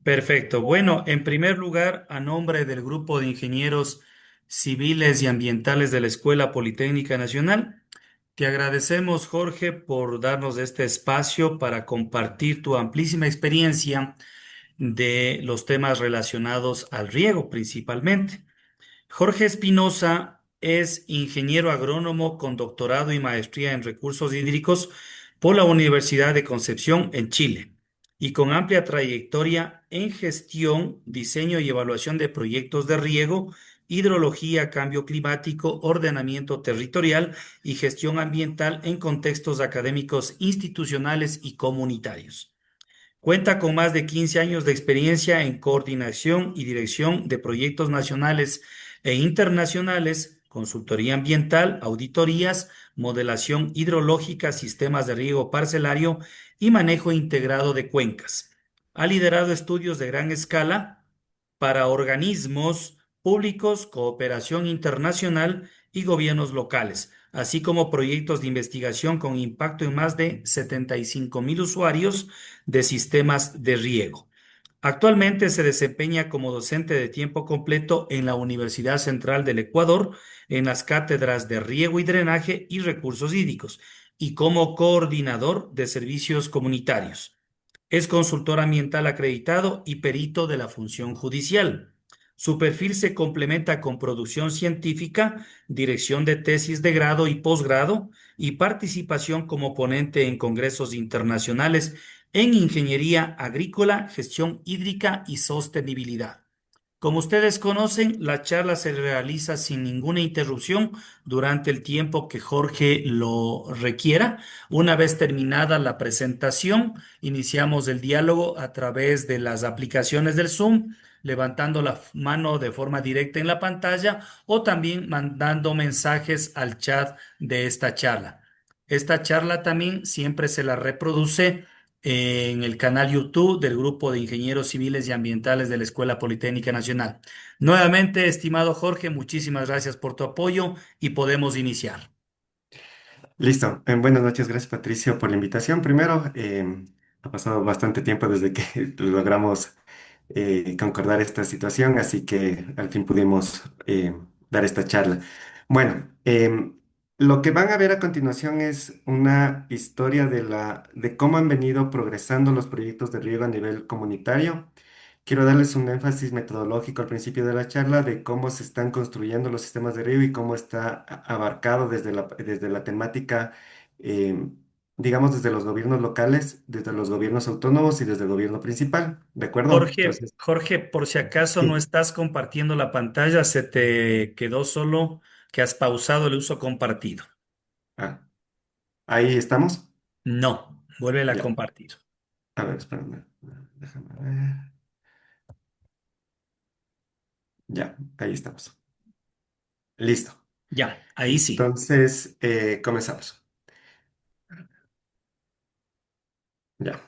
Perfecto. Bueno, en primer lugar, a nombre del Grupo de Ingenieros Civiles y Ambientales de la Escuela Politécnica Nacional, te agradecemos, Jorge, por darnos este espacio para compartir tu amplísima experiencia de los temas relacionados al riego principalmente. Jorge Espinosa es ingeniero agrónomo con doctorado y maestría en recursos hídricos por la Universidad de Concepción en Chile y con amplia trayectoria en gestión, diseño y evaluación de proyectos de riego, hidrología, cambio climático, ordenamiento territorial y gestión ambiental en contextos académicos, institucionales y comunitarios. Cuenta con más de 15 años de experiencia en coordinación y dirección de proyectos nacionales e internacionales, consultoría ambiental, auditorías, modelación hidrológica, sistemas de riego parcelario y manejo integrado de cuencas. Ha liderado estudios de gran escala para organismos públicos, cooperación internacional y gobiernos locales, así como proyectos de investigación con impacto en más de 75.000 usuarios de sistemas de riego. Actualmente se desempeña como docente de tiempo completo en la Universidad Central del Ecuador, en las cátedras de riego y drenaje y recursos hídricos, y como coordinador de servicios comunitarios. Es consultor ambiental acreditado y perito de la función judicial. Su perfil se complementa con producción científica, dirección de tesis de grado y posgrado y participación como ponente en congresos internacionales en ingeniería agrícola, gestión hídrica y sostenibilidad. Como ustedes conocen, la charla se realiza sin ninguna interrupción durante el tiempo que Jorge lo requiera. Una vez terminada la presentación, iniciamos el diálogo a través de las aplicaciones del Zoom, levantando la mano de forma directa en la pantalla o también mandando mensajes al chat de esta charla. Esta charla también siempre se la reproduce en el canal YouTube del Grupo de Ingenieros Civiles y Ambientales de la Escuela Politécnica Nacional. Nuevamente, estimado Jorge, muchísimas gracias por tu apoyo y podemos iniciar. Listo. Buenas noches, gracias Patricio por la invitación. Primero, ha pasado bastante tiempo desde que logramos concordar esta situación, así que al fin pudimos dar esta charla. Bueno, lo que van a ver a continuación es una historia de cómo han venido progresando los proyectos de riego a nivel comunitario. Quiero darles un énfasis metodológico al principio de la charla de cómo se están construyendo los sistemas de riego y cómo está abarcado desde la temática, eh, digamos, desde los gobiernos locales, desde los gobiernos autónomos y desde el gobierno principal. ¿De acuerdo? Jorge, Entonces, Jorge, por si acaso no sí. estás compartiendo la pantalla, se te quedó solo que has pausado el uso compartido. Ah, ahí estamos. No, vuelve a Ya. compartir. A ver, espérame. Déjame ver. Ya, ahí estamos. Listo. Ya, ahí sí. Entonces, comenzamos. Ya.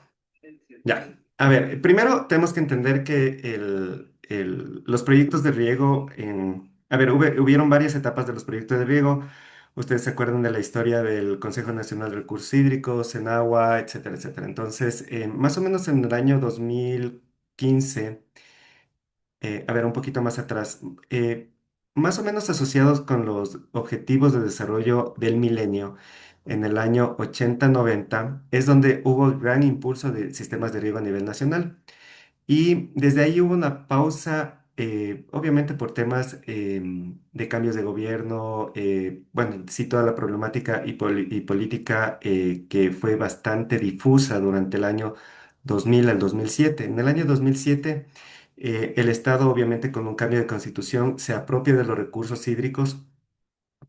Ya, a ver, primero tenemos que entender que los proyectos de riego a ver, hubieron varias etapas de los proyectos de riego. Ustedes se acuerdan de la historia del Consejo Nacional de Recursos Hídricos, Senagua, etcétera, etcétera. Entonces, más o menos en el año 2015, a ver, un poquito más atrás, más o menos asociados con los objetivos de desarrollo del milenio, en el año 80-90, es donde hubo el gran impulso de sistemas de riego a nivel nacional. Y desde ahí hubo una pausa, obviamente por temas de cambios de gobierno, bueno, sí, toda la problemática y política que fue bastante difusa durante el año 2000 al 2007. En el año 2007, el Estado, obviamente con un cambio de constitución, se apropia de los recursos hídricos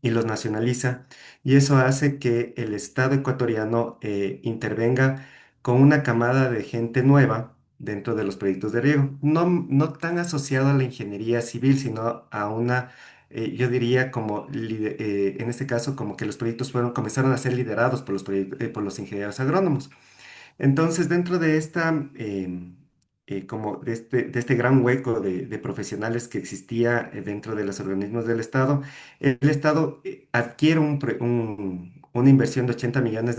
y los nacionaliza, y eso hace que el Estado ecuatoriano intervenga con una camada de gente nueva dentro de los proyectos de riego, no tan asociado a la ingeniería civil, sino a una, yo diría como, en este caso, como que los proyectos comenzaron a ser liderados por por los ingenieros agrónomos. Entonces, dentro de como de este gran hueco de profesionales que existía dentro de los organismos del Estado, el Estado adquiere una inversión de $80 millones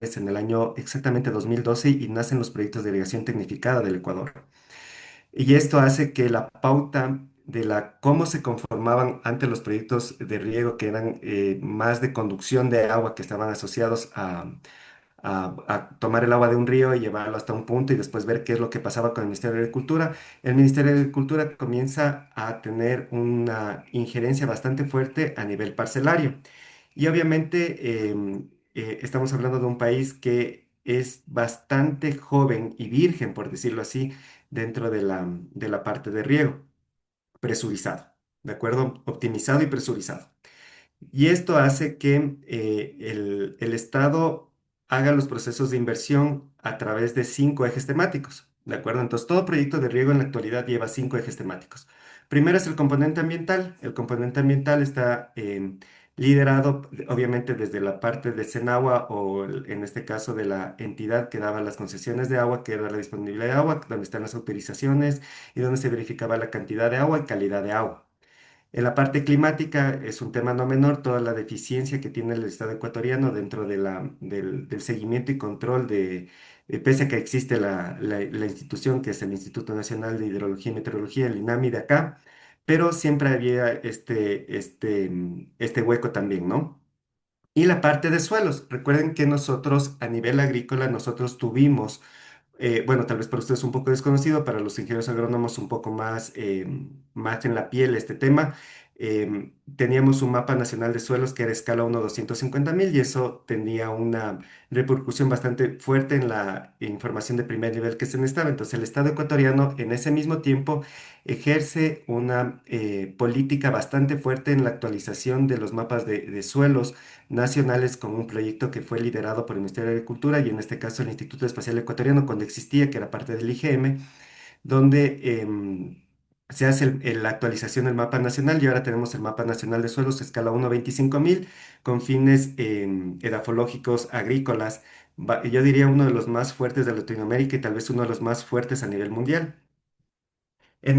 en el año exactamente 2012 y nacen los proyectos de irrigación tecnificada del Ecuador. Y esto hace que la pauta de cómo se conformaban antes los proyectos de riego, que eran más de conducción de agua, que estaban asociados a tomar el agua de un río y llevarlo hasta un punto y después ver qué es lo que pasaba con el Ministerio de Agricultura. El Ministerio de Agricultura comienza a tener una injerencia bastante fuerte a nivel parcelario. Y obviamente estamos hablando de un país que es bastante joven y virgen, por decirlo así, dentro de la parte de riego, presurizado, ¿de acuerdo? Optimizado y presurizado. Y esto hace que el Estado haga los procesos de inversión a través de 5 ejes temáticos, ¿de acuerdo? Entonces, todo proyecto de riego en la actualidad lleva 5 ejes temáticos. Primero es el componente ambiental. El componente ambiental está liderado, obviamente, desde la parte de Senagua o, en este caso, de la entidad que daba las concesiones de agua, que era la disponibilidad de agua, donde están las autorizaciones y donde se verificaba la cantidad de agua y calidad de agua. En la parte climática es un tema no menor, toda la deficiencia que tiene el Estado ecuatoriano dentro del seguimiento y control pese a que existe la institución que es el Instituto Nacional de Hidrología y Meteorología, el INAMI de acá, pero siempre había este hueco también, ¿no? Y la parte de suelos. Recuerden que nosotros a nivel agrícola, nosotros tuvimos bueno, tal vez para ustedes un poco desconocido, para los ingenieros agrónomos un poco más, más en la piel este tema. Teníamos un mapa nacional de suelos que era escala 1 a 250.000 y eso tenía una repercusión bastante fuerte en la información de primer nivel que se necesitaba. Entonces el Estado ecuatoriano en ese mismo tiempo ejerce una política bastante fuerte en la actualización de los mapas de suelos nacionales con un proyecto que fue liderado por el Ministerio de Agricultura y en este caso el Instituto Espacial Ecuatoriano cuando existía, que era parte del IGM, donde se hace la actualización del mapa nacional y ahora tenemos el mapa nacional de suelos escala 1 a 25.000 con fines edafológicos agrícolas. Yo diría uno de los más fuertes de Latinoamérica y tal vez uno de los más fuertes a nivel mundial. En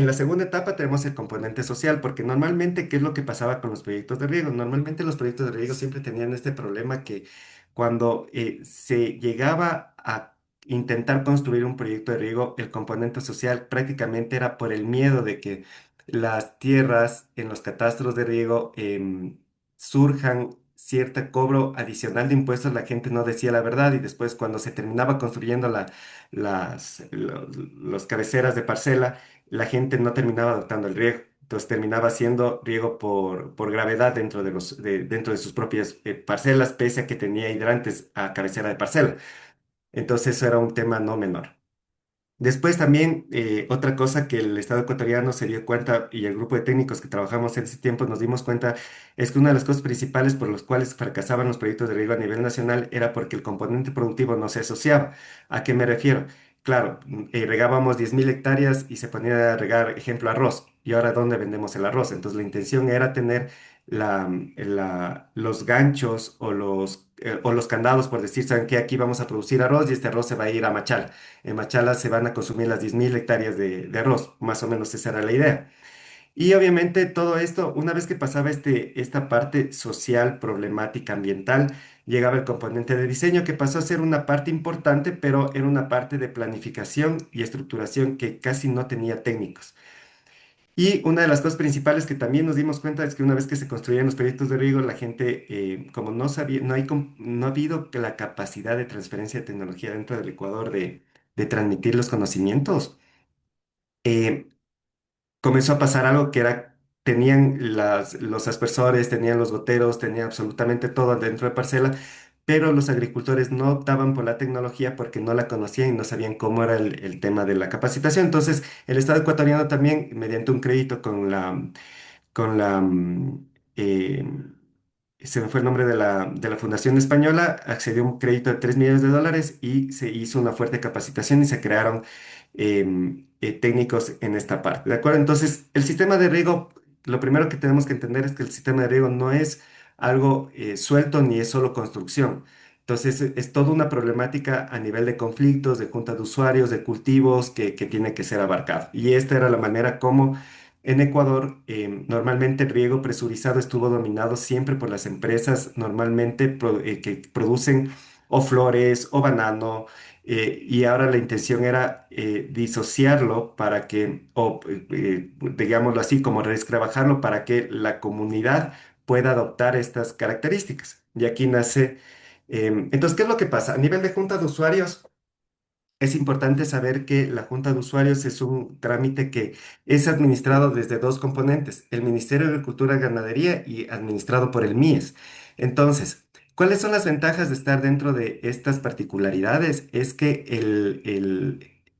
la segunda etapa tenemos el componente social, porque normalmente, ¿qué es lo que pasaba con los proyectos de riego? Normalmente los proyectos de riego siempre tenían este problema que cuando se llegaba a intentar construir un proyecto de riego, el componente social prácticamente era por el miedo de que las tierras en los catastros de riego surjan cierto cobro adicional de impuestos, la gente no decía la verdad y después cuando se terminaba construyendo los cabeceras de parcela, la gente no terminaba adoptando el riego. Entonces terminaba siendo riego por gravedad dentro de sus propias parcelas, pese a que tenía hidrantes a cabecera de parcela. Entonces eso era un tema no menor. Después también otra cosa que el Estado ecuatoriano se dio cuenta y el grupo de técnicos que trabajamos en ese tiempo nos dimos cuenta es que una de las cosas principales por las cuales fracasaban los proyectos de riego a nivel nacional era porque el componente productivo no se asociaba. ¿A qué me refiero? Claro, regábamos 10.000 hectáreas y se ponía a regar, ejemplo, arroz. ¿Y ahora dónde vendemos el arroz? Entonces la intención era tener los ganchos o los candados por decir, ¿saben qué? Aquí vamos a producir arroz y este arroz se va a ir a Machala. En Machala se van a consumir las 10.000 hectáreas de arroz, más o menos esa era la idea. Y obviamente todo esto, una vez que pasaba esta parte social, problemática, ambiental, llegaba el componente de diseño que pasó a ser una parte importante, pero era una parte de planificación y estructuración que casi no tenía técnicos. Y una de las cosas principales que también nos dimos cuenta es que una vez que se construían los proyectos de riego, la gente, como no sabía, no ha habido que la capacidad de transferencia de tecnología dentro del Ecuador de transmitir los conocimientos. eh, Comenzó a pasar algo que era, tenían los aspersores, tenían los goteros, tenían absolutamente todo dentro de parcela, pero los agricultores no optaban por la tecnología porque no la conocían y no sabían cómo era el tema de la capacitación. Entonces, el Estado ecuatoriano también, mediante un crédito con la, eh, se me fue el nombre de la Fundación Española, accedió a un crédito de 3 millones de dólares y se hizo una fuerte capacitación y se crearon técnicos en esta parte. ¿De acuerdo? Entonces, el sistema de riego, lo primero que tenemos que entender es que el sistema de riego no es algo suelto ni es solo construcción. Entonces, es toda una problemática a nivel de conflictos, de junta de usuarios, de cultivos que tiene que ser abarcado. Y esta era la manera como en Ecuador, normalmente el riego presurizado estuvo dominado siempre por las empresas normalmente que producen o flores o banano, y ahora la intención era disociarlo para que, o digámoslo así, como reescrabajarlo para que la comunidad pueda adoptar estas características. Y aquí nace, entonces, ¿qué es lo que pasa? A nivel de junta de usuarios, es importante saber que la Junta de Usuarios es un trámite que es administrado desde dos componentes, el Ministerio de Agricultura y Ganadería y administrado por el MIES. Entonces, ¿cuáles son las ventajas de estar dentro de estas particularidades? Es que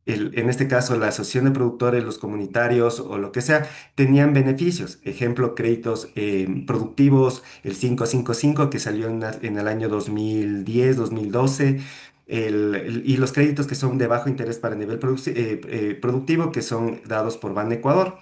en este caso la Asociación de Productores, los comunitarios o lo que sea, tenían beneficios. Ejemplo, créditos productivos, el 555 que salió en el año 2010, 2012 y los créditos que son de bajo interés para nivel productivo, que son dados por Ban Ecuador.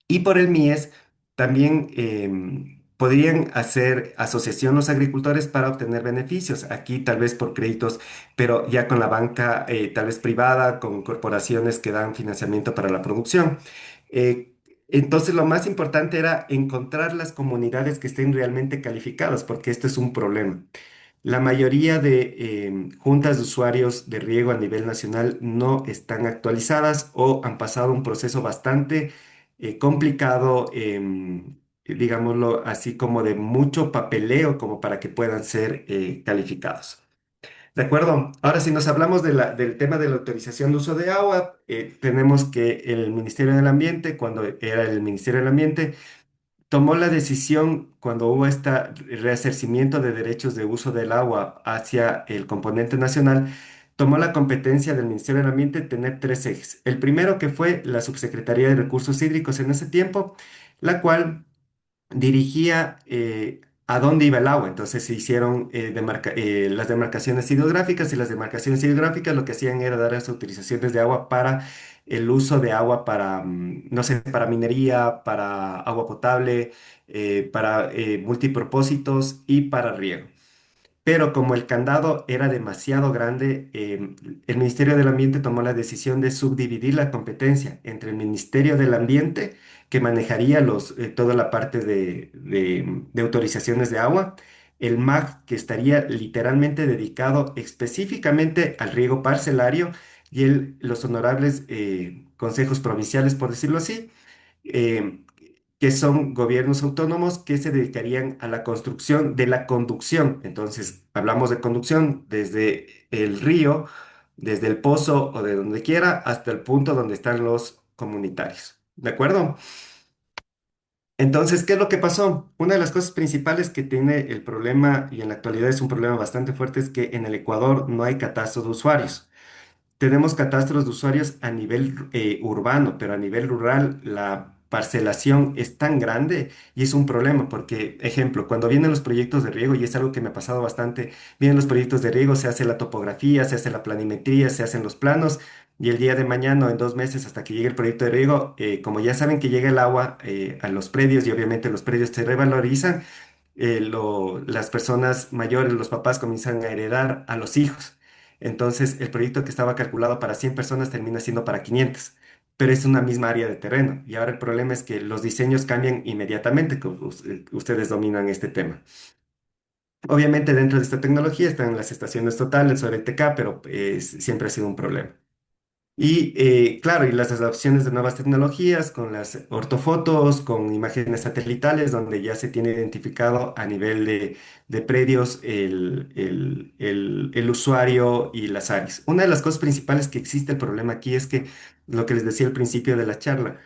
Y por el MIES también podrían hacer asociación los agricultores para obtener beneficios. Aquí tal vez por créditos, pero ya con la banca tal vez privada, con corporaciones que dan financiamiento para la producción. Eh, entonces lo más importante era encontrar las comunidades que estén realmente calificadas, porque esto es un problema. La mayoría de juntas de usuarios de riego a nivel nacional no están actualizadas o han pasado un proceso bastante complicado, digámoslo así, como de mucho papeleo como para que puedan ser calificados. ¿De acuerdo? Ahora, si nos hablamos del tema de la autorización de uso de agua, tenemos que el Ministerio del Ambiente, cuando era el Ministerio del Ambiente, tomó la decisión cuando hubo este reacercimiento de derechos de uso del agua hacia el componente nacional, tomó la competencia del Ministerio del Ambiente tener tres ejes. El primero que fue la Subsecretaría de Recursos Hídricos en ese tiempo, la cual dirigía a dónde iba el agua. Entonces se hicieron las demarcaciones hidrográficas y las demarcaciones hidrográficas lo que hacían era dar las autorizaciones de agua para el uso de agua para, no sé, para minería, para agua potable, para multipropósitos y para riego. Pero como el candado era demasiado grande, el Ministerio del Ambiente tomó la decisión de subdividir la competencia entre el Ministerio del Ambiente, que manejaría toda la parte de autorizaciones de agua, el MAG, que estaría literalmente dedicado específicamente al riego parcelario, y los honorables consejos provinciales, por decirlo así, eh, que son gobiernos autónomos que se dedicarían a la construcción de la conducción. Entonces, hablamos de conducción desde el río, desde el pozo o de donde quiera, hasta el punto donde están los comunitarios. ¿De acuerdo? Entonces, ¿qué es lo que pasó? Una de las cosas principales que tiene el problema, y en la actualidad es un problema bastante fuerte, es que en el Ecuador no hay catastro de usuarios. Tenemos catastros de usuarios a nivel urbano, pero a nivel rural la parcelación es tan grande y es un problema porque, ejemplo, cuando vienen los proyectos de riego, y es algo que me ha pasado bastante, vienen los proyectos de riego, se hace la topografía, se hace la planimetría, se hacen los planos y el día de mañana o en 2 meses hasta que llegue el proyecto de riego, como ya saben que llega el agua a los predios y obviamente los predios se revalorizan, las personas mayores, los papás comienzan a heredar a los hijos. Entonces, el proyecto que estaba calculado para 100 personas termina siendo para 500, pero es una misma área de terreno. Y ahora el problema es que los diseños cambian inmediatamente, como ustedes dominan este tema. Obviamente, dentro de esta tecnología están las estaciones totales sobre ITK, pero siempre ha sido un problema. Y claro, y las adopciones de nuevas tecnologías con las ortofotos, con imágenes satelitales, donde ya se tiene identificado a nivel de predios el usuario y las áreas. Una de las cosas principales que existe el problema aquí es que, lo que les decía al principio de la charla,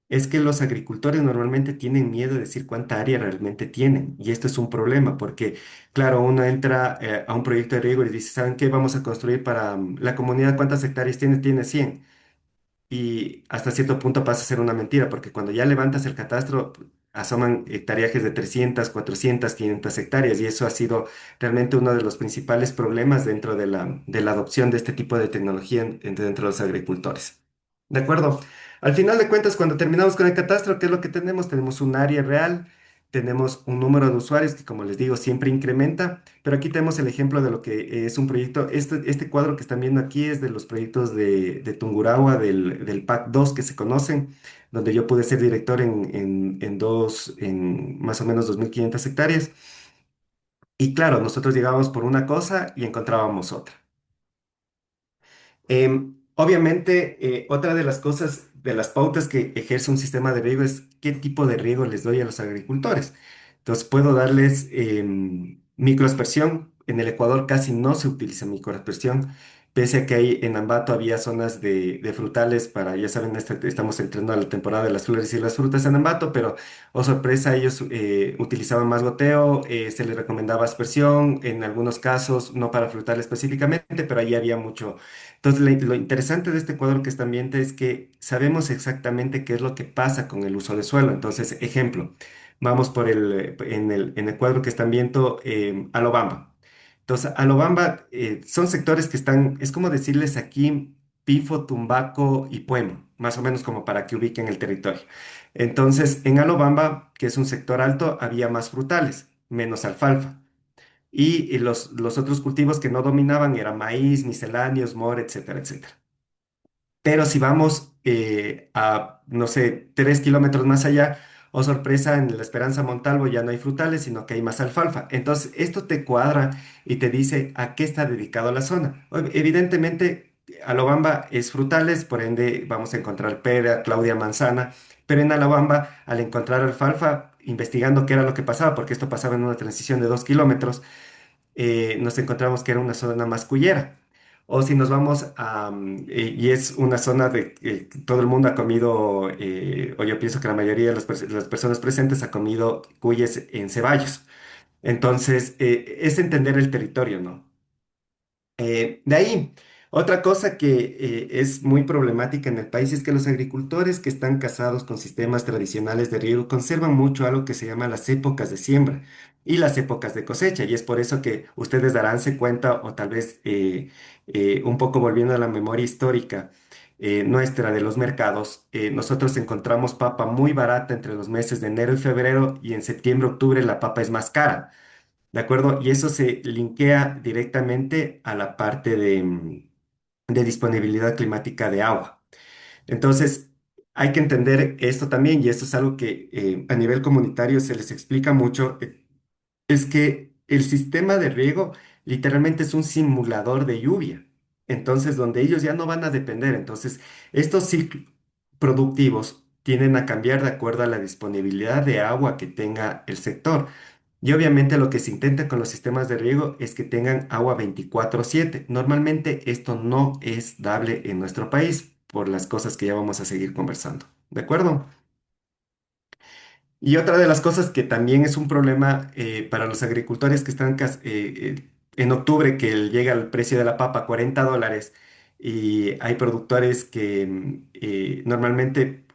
es que los agricultores normalmente tienen miedo de decir cuánta área realmente tienen. Y esto es un problema porque, claro, uno entra a un proyecto de riego y dice, ¿saben qué? Vamos a construir para la comunidad, ¿cuántas hectáreas tiene? Tiene 100. Y hasta cierto punto pasa a ser una mentira porque cuando ya levantas el catastro, asoman hectareajes de 300, 400, 500 hectáreas. Y eso ha sido realmente uno de los principales problemas dentro de la adopción de este tipo de tecnología dentro de los agricultores. ¿De acuerdo? Al final de cuentas, cuando terminamos con el catastro, ¿qué es lo que tenemos? Tenemos un área real, tenemos un número de usuarios que, como les digo, siempre incrementa, pero aquí tenemos el ejemplo de lo que es un proyecto. Este cuadro que están viendo aquí es de los proyectos de Tungurahua, del PAC 2 que se conocen, donde yo pude ser director en más o menos 2.500 hectáreas. Y claro, nosotros llegábamos por una cosa y encontrábamos otra. Obviamente, otra de las cosas, de las pautas que ejerce un sistema de riego es qué tipo de riego les doy a los agricultores. Entonces, puedo darles microaspersión. En el Ecuador casi no se utiliza microaspersión, pese a que ahí en Ambato había zonas de frutales para, ya saben, estamos entrando a la temporada de las flores y las frutas en Ambato, pero, oh sorpresa, ellos utilizaban más goteo, se les recomendaba aspersión, en algunos casos, no para frutal específicamente, pero ahí había mucho. Entonces, lo interesante de este cuadro que está ambiente es que sabemos exactamente qué es lo que pasa con el uso de suelo. Entonces, ejemplo, vamos por en el cuadro que está ambiente Alobamba. Entonces, Alobamba son sectores que están, es como decirles aquí Pifo, Tumbaco y Puemo, más o menos como para que ubiquen el territorio. Entonces, en Alobamba, que es un sector alto, había más frutales, menos alfalfa. Y los otros cultivos que no dominaban eran maíz, misceláneos, more, etcétera, etcétera. Pero si vamos a, no sé, 3 kilómetros más allá, oh sorpresa, en la Esperanza Montalvo ya no hay frutales, sino que hay más alfalfa. Entonces, esto te cuadra y te dice a qué está dedicado la zona. Evidentemente, Alobamba es frutales, por ende vamos a encontrar pera, Claudia, manzana, pero en Alobamba, al encontrar alfalfa, investigando qué era lo que pasaba, porque esto pasaba en una transición de 2 kilómetros, nos encontramos que era una zona mascullera. O si nos vamos y es una zona de que todo el mundo ha comido, o yo pienso que la mayoría de las personas presentes ha comido cuyes en ceballos. Entonces, es entender el territorio, ¿no? De ahí, otra cosa que es muy problemática en el país es que los agricultores que están casados con sistemas tradicionales de riego conservan mucho algo que se llama las épocas de siembra y las épocas de cosecha. Y es por eso que ustedes daránse cuenta, o tal vez un poco volviendo a la memoria histórica nuestra de los mercados, nosotros encontramos papa muy barata entre los meses de enero y febrero y en septiembre, octubre la papa es más cara. ¿De acuerdo? Y eso se linkea directamente a la parte de disponibilidad climática de agua. Entonces, hay que entender esto también, y esto es algo que a nivel comunitario se les explica mucho, es que el sistema de riego literalmente es un simulador de lluvia. Entonces, donde ellos ya no van a depender. Entonces, estos ciclos productivos tienden a cambiar de acuerdo a la disponibilidad de agua que tenga el sector. Y obviamente lo que se intenta con los sistemas de riego es que tengan agua 24/7. Normalmente esto no es dable en nuestro país por las cosas que ya vamos a seguir conversando. ¿De acuerdo? Y otra de las cosas que también es un problema para los agricultores que están en octubre, que llega el precio de la papa a $40 y hay productores que normalmente,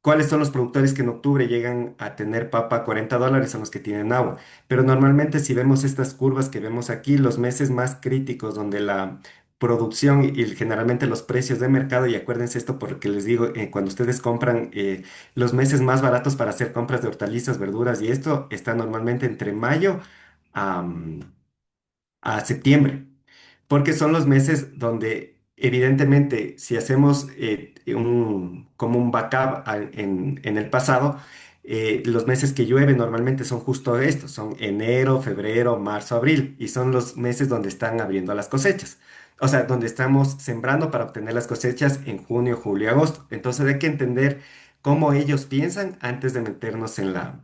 ¿cuáles son los productores que en octubre llegan a tener papa a $40? Son los que tienen agua. Pero normalmente si vemos estas curvas que vemos aquí, los meses más críticos donde la producción y generalmente los precios de mercado, y acuérdense esto porque les digo, cuando ustedes compran los meses más baratos para hacer compras de hortalizas, verduras y esto está normalmente entre mayo a, a septiembre porque son los meses donde evidentemente si hacemos como un backup en el pasado, los meses que llueve normalmente son justo estos, son enero, febrero, marzo, abril, y son los meses donde están abriendo las cosechas. O sea, donde estamos sembrando para obtener las cosechas en junio, julio y agosto. Entonces hay que entender cómo ellos piensan antes de meternos en la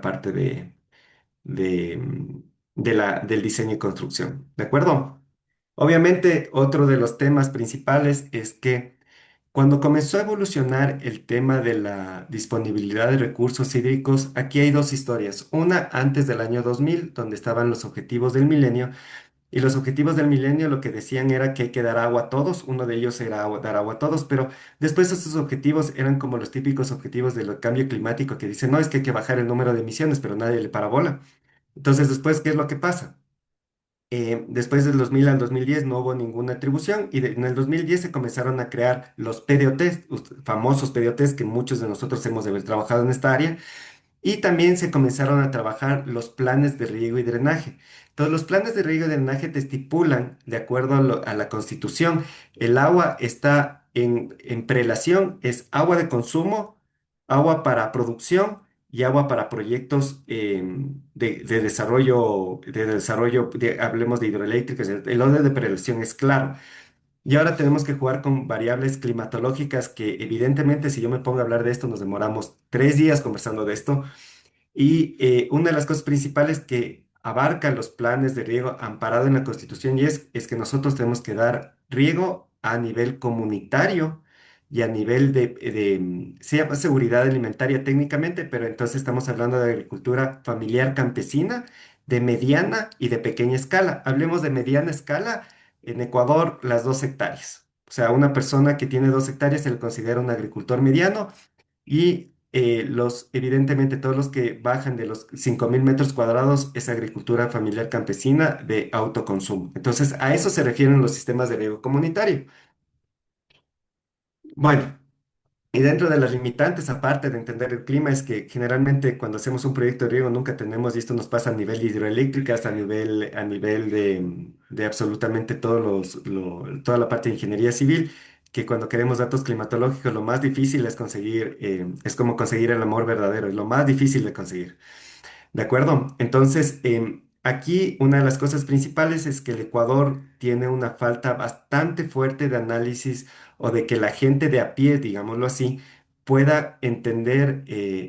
parte del diseño y construcción. ¿De acuerdo? Obviamente, otro de los temas principales es que cuando comenzó a evolucionar el tema de la disponibilidad de recursos hídricos, aquí hay dos historias. Una antes del año 2000, donde estaban los objetivos del milenio, y los objetivos del milenio lo que decían era que hay que dar agua a todos. Uno de ellos era dar agua a todos, pero después estos objetivos eran como los típicos objetivos del cambio climático que dicen, no, es que hay que bajar el número de emisiones, pero nadie le para bola. Entonces, después, ¿qué es lo que pasa? Después del 2000 al 2010 no hubo ninguna atribución y en el 2010 se comenzaron a crear los PDOTs, famosos PDOTs que muchos de nosotros hemos de haber trabajado en esta área, y también se comenzaron a trabajar los planes de riego y drenaje. Entonces, los planes de riego y drenaje te estipulan, de acuerdo a la Constitución, el agua está en prelación, es agua de consumo, agua para producción y agua para proyectos hablemos de hidroeléctricas. El orden de prelación es claro. Y ahora tenemos que jugar con variables climatológicas que evidentemente si yo me pongo a hablar de esto nos demoramos 3 días conversando de esto. Y una de las cosas principales que abarca los planes de riego amparado en la Constitución es que nosotros tenemos que dar riego a nivel comunitario y a nivel se llama seguridad alimentaria técnicamente, pero entonces estamos hablando de agricultura familiar campesina, de mediana y de pequeña escala. Hablemos de mediana escala, en Ecuador las 2 hectáreas. O sea, una persona que tiene 2 hectáreas se le considera un agricultor mediano y evidentemente, todos los que bajan de los 5.000 metros cuadrados es agricultura familiar campesina de autoconsumo. Entonces, a eso se refieren los sistemas de riego comunitario. Bueno, y dentro de las limitantes, aparte de entender el clima, es que generalmente cuando hacemos un proyecto de riego nunca tenemos, y esto nos pasa a nivel de hidroeléctricas, a nivel de absolutamente toda la parte de ingeniería civil, que cuando queremos datos climatológicos lo más difícil es conseguir, es como conseguir el amor verdadero, es lo más difícil de conseguir. ¿De acuerdo? Entonces, aquí una de las cosas principales es que el Ecuador tiene una falta bastante fuerte de análisis o de que la gente de a pie, digámoslo así, pueda entender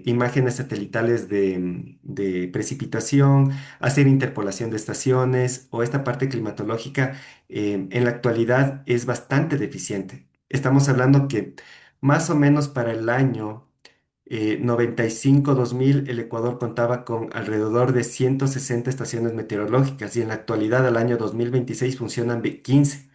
imágenes satelitales de precipitación, hacer interpolación de estaciones o esta parte climatológica en la actualidad es bastante deficiente. Estamos hablando que más o menos para el año 95-2000, el Ecuador contaba con alrededor de 160 estaciones meteorológicas y en la actualidad, al año 2026, funcionan 15.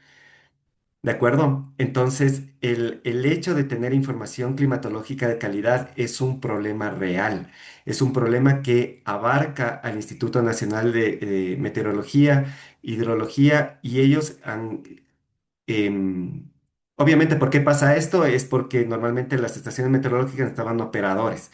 ¿De acuerdo? Entonces, el hecho de tener información climatológica de calidad es un problema real. Es un problema que abarca al Instituto Nacional de Meteorología, Hidrología, y ellos han... em, obviamente, ¿por qué pasa esto? Es porque normalmente las estaciones meteorológicas estaban operadores.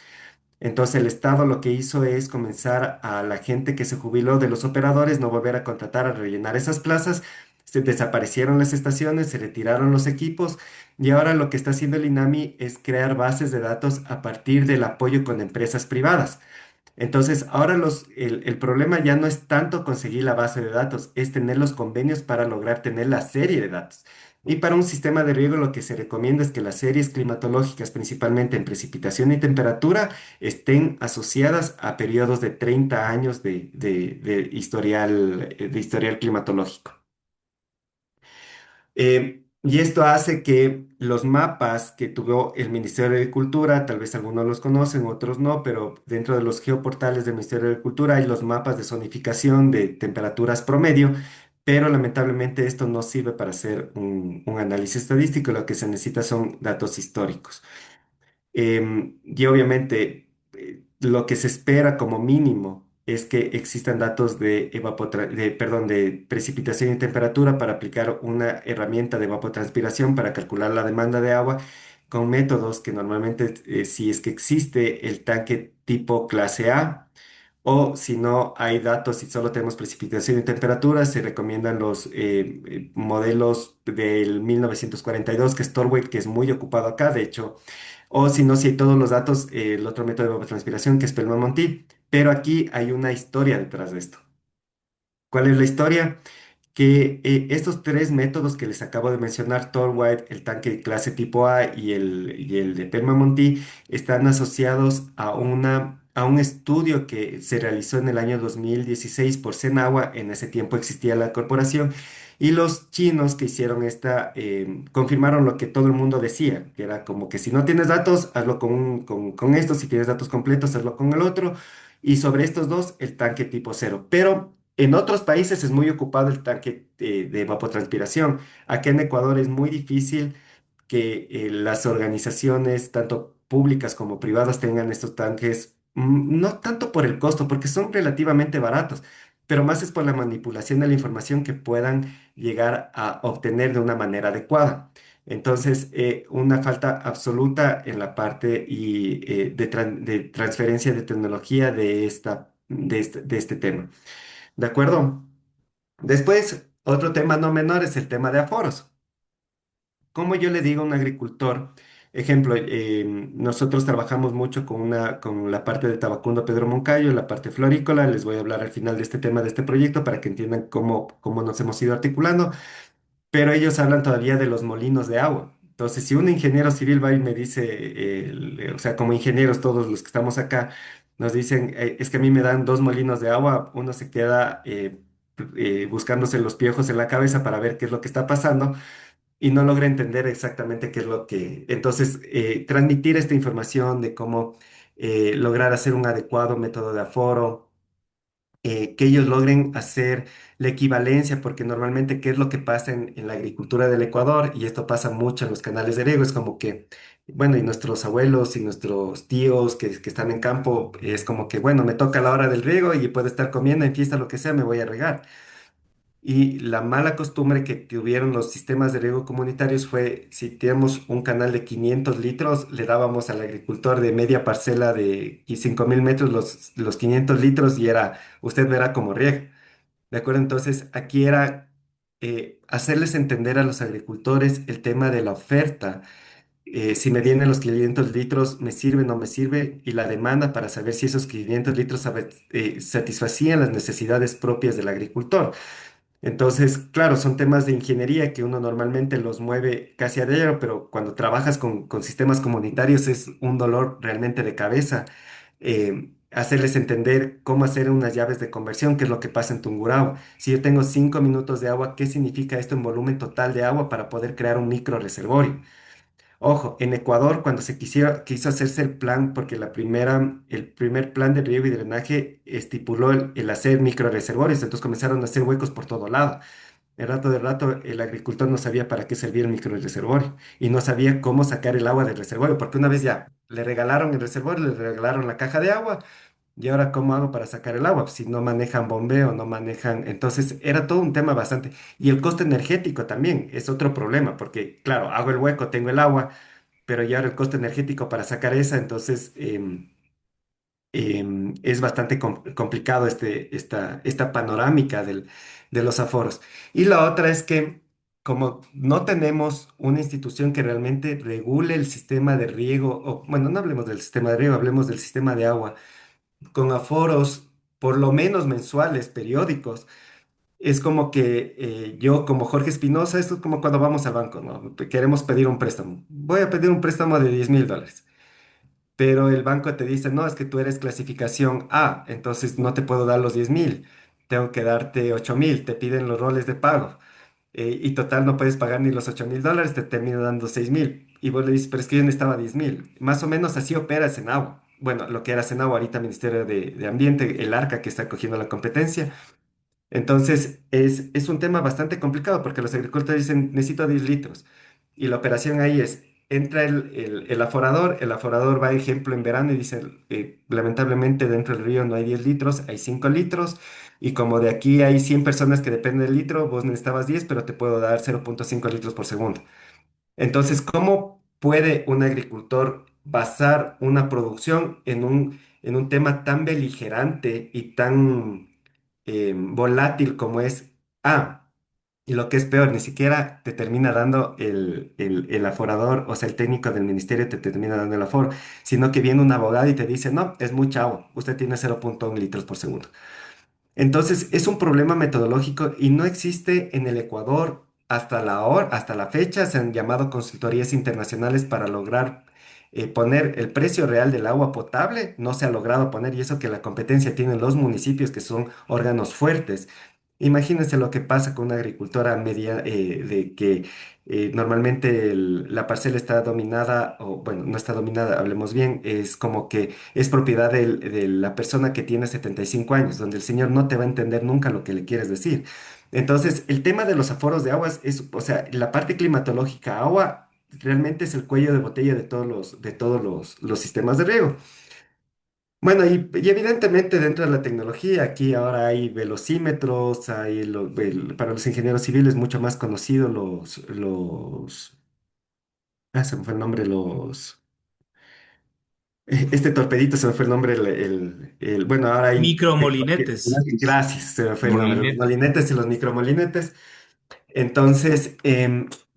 Entonces el Estado lo que hizo es comenzar a la gente que se jubiló de los operadores, no volver a contratar, a rellenar esas plazas. Se desaparecieron las estaciones, se retiraron los equipos y ahora lo que está haciendo el INAMI es crear bases de datos a partir del apoyo con empresas privadas. Entonces, ahora el problema ya no es tanto conseguir la base de datos, es tener los convenios para lograr tener la serie de datos. Y para un sistema de riego lo que se recomienda es que las series climatológicas, principalmente en precipitación y temperatura, estén asociadas a periodos de 30 años de historial climatológico. Y esto hace que los mapas que tuvo el Ministerio de Agricultura, tal vez algunos los conocen, otros no, pero dentro de los geoportales del Ministerio de Agricultura hay los mapas de zonificación de temperaturas promedio, pero lamentablemente esto no sirve para hacer un análisis estadístico, lo que se necesita son datos históricos. Y obviamente lo que se espera como mínimo es que existan datos de precipitación y temperatura para aplicar una herramienta de evapotranspiración para calcular la demanda de agua con métodos que normalmente, si es que existe el tanque tipo clase A, o si no hay datos y solo tenemos precipitación y temperatura, se recomiendan los modelos del 1942, que es Torway, que es muy ocupado acá, de hecho. O si no, si hay todos los datos, el otro método de evapotranspiración que es Pelman-Monty. Pero aquí hay una historia detrás de esto. ¿Cuál es la historia? Que estos tres métodos que les acabo de mencionar, Torwide, el tanque clase tipo A y el de Pelman-Monty, están asociados a un estudio que se realizó en el año 2016 por Senagua. En ese tiempo existía la corporación. Y los chinos que hicieron confirmaron lo que todo el mundo decía, que era como que si no tienes datos, hazlo con esto, si tienes datos completos, hazlo con el otro. Y sobre estos dos, el tanque tipo cero. Pero en otros países es muy ocupado el tanque de evapotranspiración. Aquí en Ecuador es muy difícil que las organizaciones, tanto públicas como privadas, tengan estos tanques, no tanto por el costo, porque son relativamente baratos, pero más es por la manipulación de la información que puedan llegar a obtener de una manera adecuada. Entonces, una falta absoluta en la parte de transferencia de tecnología de este tema. ¿De acuerdo? Después, otro tema no menor es el tema de aforos. ¿Cómo yo le digo a un agricultor? Ejemplo, nosotros trabajamos mucho con la parte de Tabacundo Pedro Moncayo, la parte florícola. Les voy a hablar al final de este tema, de este proyecto, para que entiendan cómo nos hemos ido articulando, pero ellos hablan todavía de los molinos de agua. Entonces, si un ingeniero civil va y me dice, o sea, como ingenieros todos los que estamos acá, nos dicen, es que a mí me dan dos molinos de agua, uno se queda buscándose los piojos en la cabeza para ver qué es lo que está pasando y no logra entender exactamente qué es lo que... Entonces, transmitir esta información de cómo lograr hacer un adecuado método de aforo, que ellos logren hacer la equivalencia, porque normalmente, ¿qué es lo que pasa en la agricultura del Ecuador? Y esto pasa mucho en los canales de riego, es como que, bueno, y nuestros abuelos y nuestros tíos que están en campo, es como que, bueno, me toca la hora del riego y puedo estar comiendo en fiesta, lo que sea, me voy a regar. Y la mala costumbre que tuvieron los sistemas de riego comunitarios fue, si tenemos un canal de 500 litros, le dábamos al agricultor de media parcela de 5.000 metros los 500 litros y era, usted verá cómo riega. ¿De acuerdo? Entonces, aquí era hacerles entender a los agricultores el tema de la oferta. Si me vienen los 500 litros, ¿me sirve o no me sirve? Y la demanda para saber si esos 500 litros satisfacían las necesidades propias del agricultor. Entonces, claro, son temas de ingeniería que uno normalmente los mueve casi a diario, pero cuando trabajas con sistemas comunitarios es un dolor realmente de cabeza. Hacerles entender cómo hacer unas llaves de conversión, qué es lo que pasa en Tungurahua. Si yo tengo 5 minutos de agua, ¿qué significa esto en volumen total de agua para poder crear un micro reservorio? Ojo, en Ecuador, cuando quiso hacerse el plan, porque el primer plan de riego y drenaje estipuló el hacer microreservorios, entonces comenzaron a hacer huecos por todo lado. De rato, el agricultor no sabía para qué servía el microreservorio y no sabía cómo sacar el agua del reservorio, porque una vez ya le regalaron el reservorio, le regalaron la caja de agua, y ahora ¿cómo hago para sacar el agua? Pues si no manejan bombeo, no manejan... Entonces era todo un tema bastante... Y el costo energético también es otro problema, porque claro, hago el hueco, tengo el agua, pero ya ahora el costo energético para sacar esa, entonces es bastante complicado esta panorámica de los aforos. Y la otra es que como no tenemos una institución que realmente regule el sistema de riego, o bueno, no hablemos del sistema de riego, hablemos del sistema de agua, con aforos por lo menos mensuales, periódicos. Es como que yo, como Jorge Espinosa, esto es como cuando vamos al banco, ¿no? Queremos pedir un préstamo. Voy a pedir un préstamo de $10.000, pero el banco te dice, no, es que tú eres clasificación A, entonces no te puedo dar los 10.000, tengo que darte 8.000, te piden los roles de pago, y total no puedes pagar ni los $8.000, te termino dando 6.000, y vos le dices, pero es que yo necesitaba 10.000, más o menos así opera Senagua. Bueno, lo que era Senagua ahorita, Ministerio de Ambiente, el ARCA que está cogiendo la competencia. Entonces, es un tema bastante complicado porque los agricultores dicen, necesito 10 litros. Y la operación ahí es, entra el aforador va, ejemplo, en verano y dice, lamentablemente dentro del río no hay 10 litros, hay 5 litros. Y como de aquí hay 100 personas que dependen del litro, vos necesitabas 10, pero te puedo dar 0,5 litros por segundo. Entonces, ¿cómo puede un agricultor basar una producción en un tema tan beligerante y tan volátil como es A? Y lo que es peor, ni siquiera te termina dando el aforador, o sea, el técnico del ministerio te termina dando el aforo, sino que viene un abogado y te dice, no, es mucha agua, usted tiene 0,1 litros por segundo. Entonces, es un problema metodológico y no existe en el Ecuador hasta la fecha. Se han llamado consultorías internacionales para lograr poner el precio real del agua potable. No se ha logrado poner, y eso que la competencia tienen los municipios, que son órganos fuertes. Imagínense lo que pasa con una agricultora media, de que normalmente la parcela está dominada, o bueno, no está dominada, hablemos bien, es como que es propiedad de la persona que tiene 75 años, donde el señor no te va a entender nunca lo que le quieres decir. Entonces, el tema de los aforos de aguas es, o sea, la parte climatológica, agua realmente es el cuello de botella de todos los sistemas de riego. Bueno, y evidentemente dentro de la tecnología, aquí ahora hay velocímetros, para los ingenieros civiles mucho más conocidos se me fue el nombre, este torpedito se me fue el nombre, bueno, ahora hay Micromolinetes. gracias, se me fue el nombre, los Molinete. molinetes y los micromolinetes. Entonces,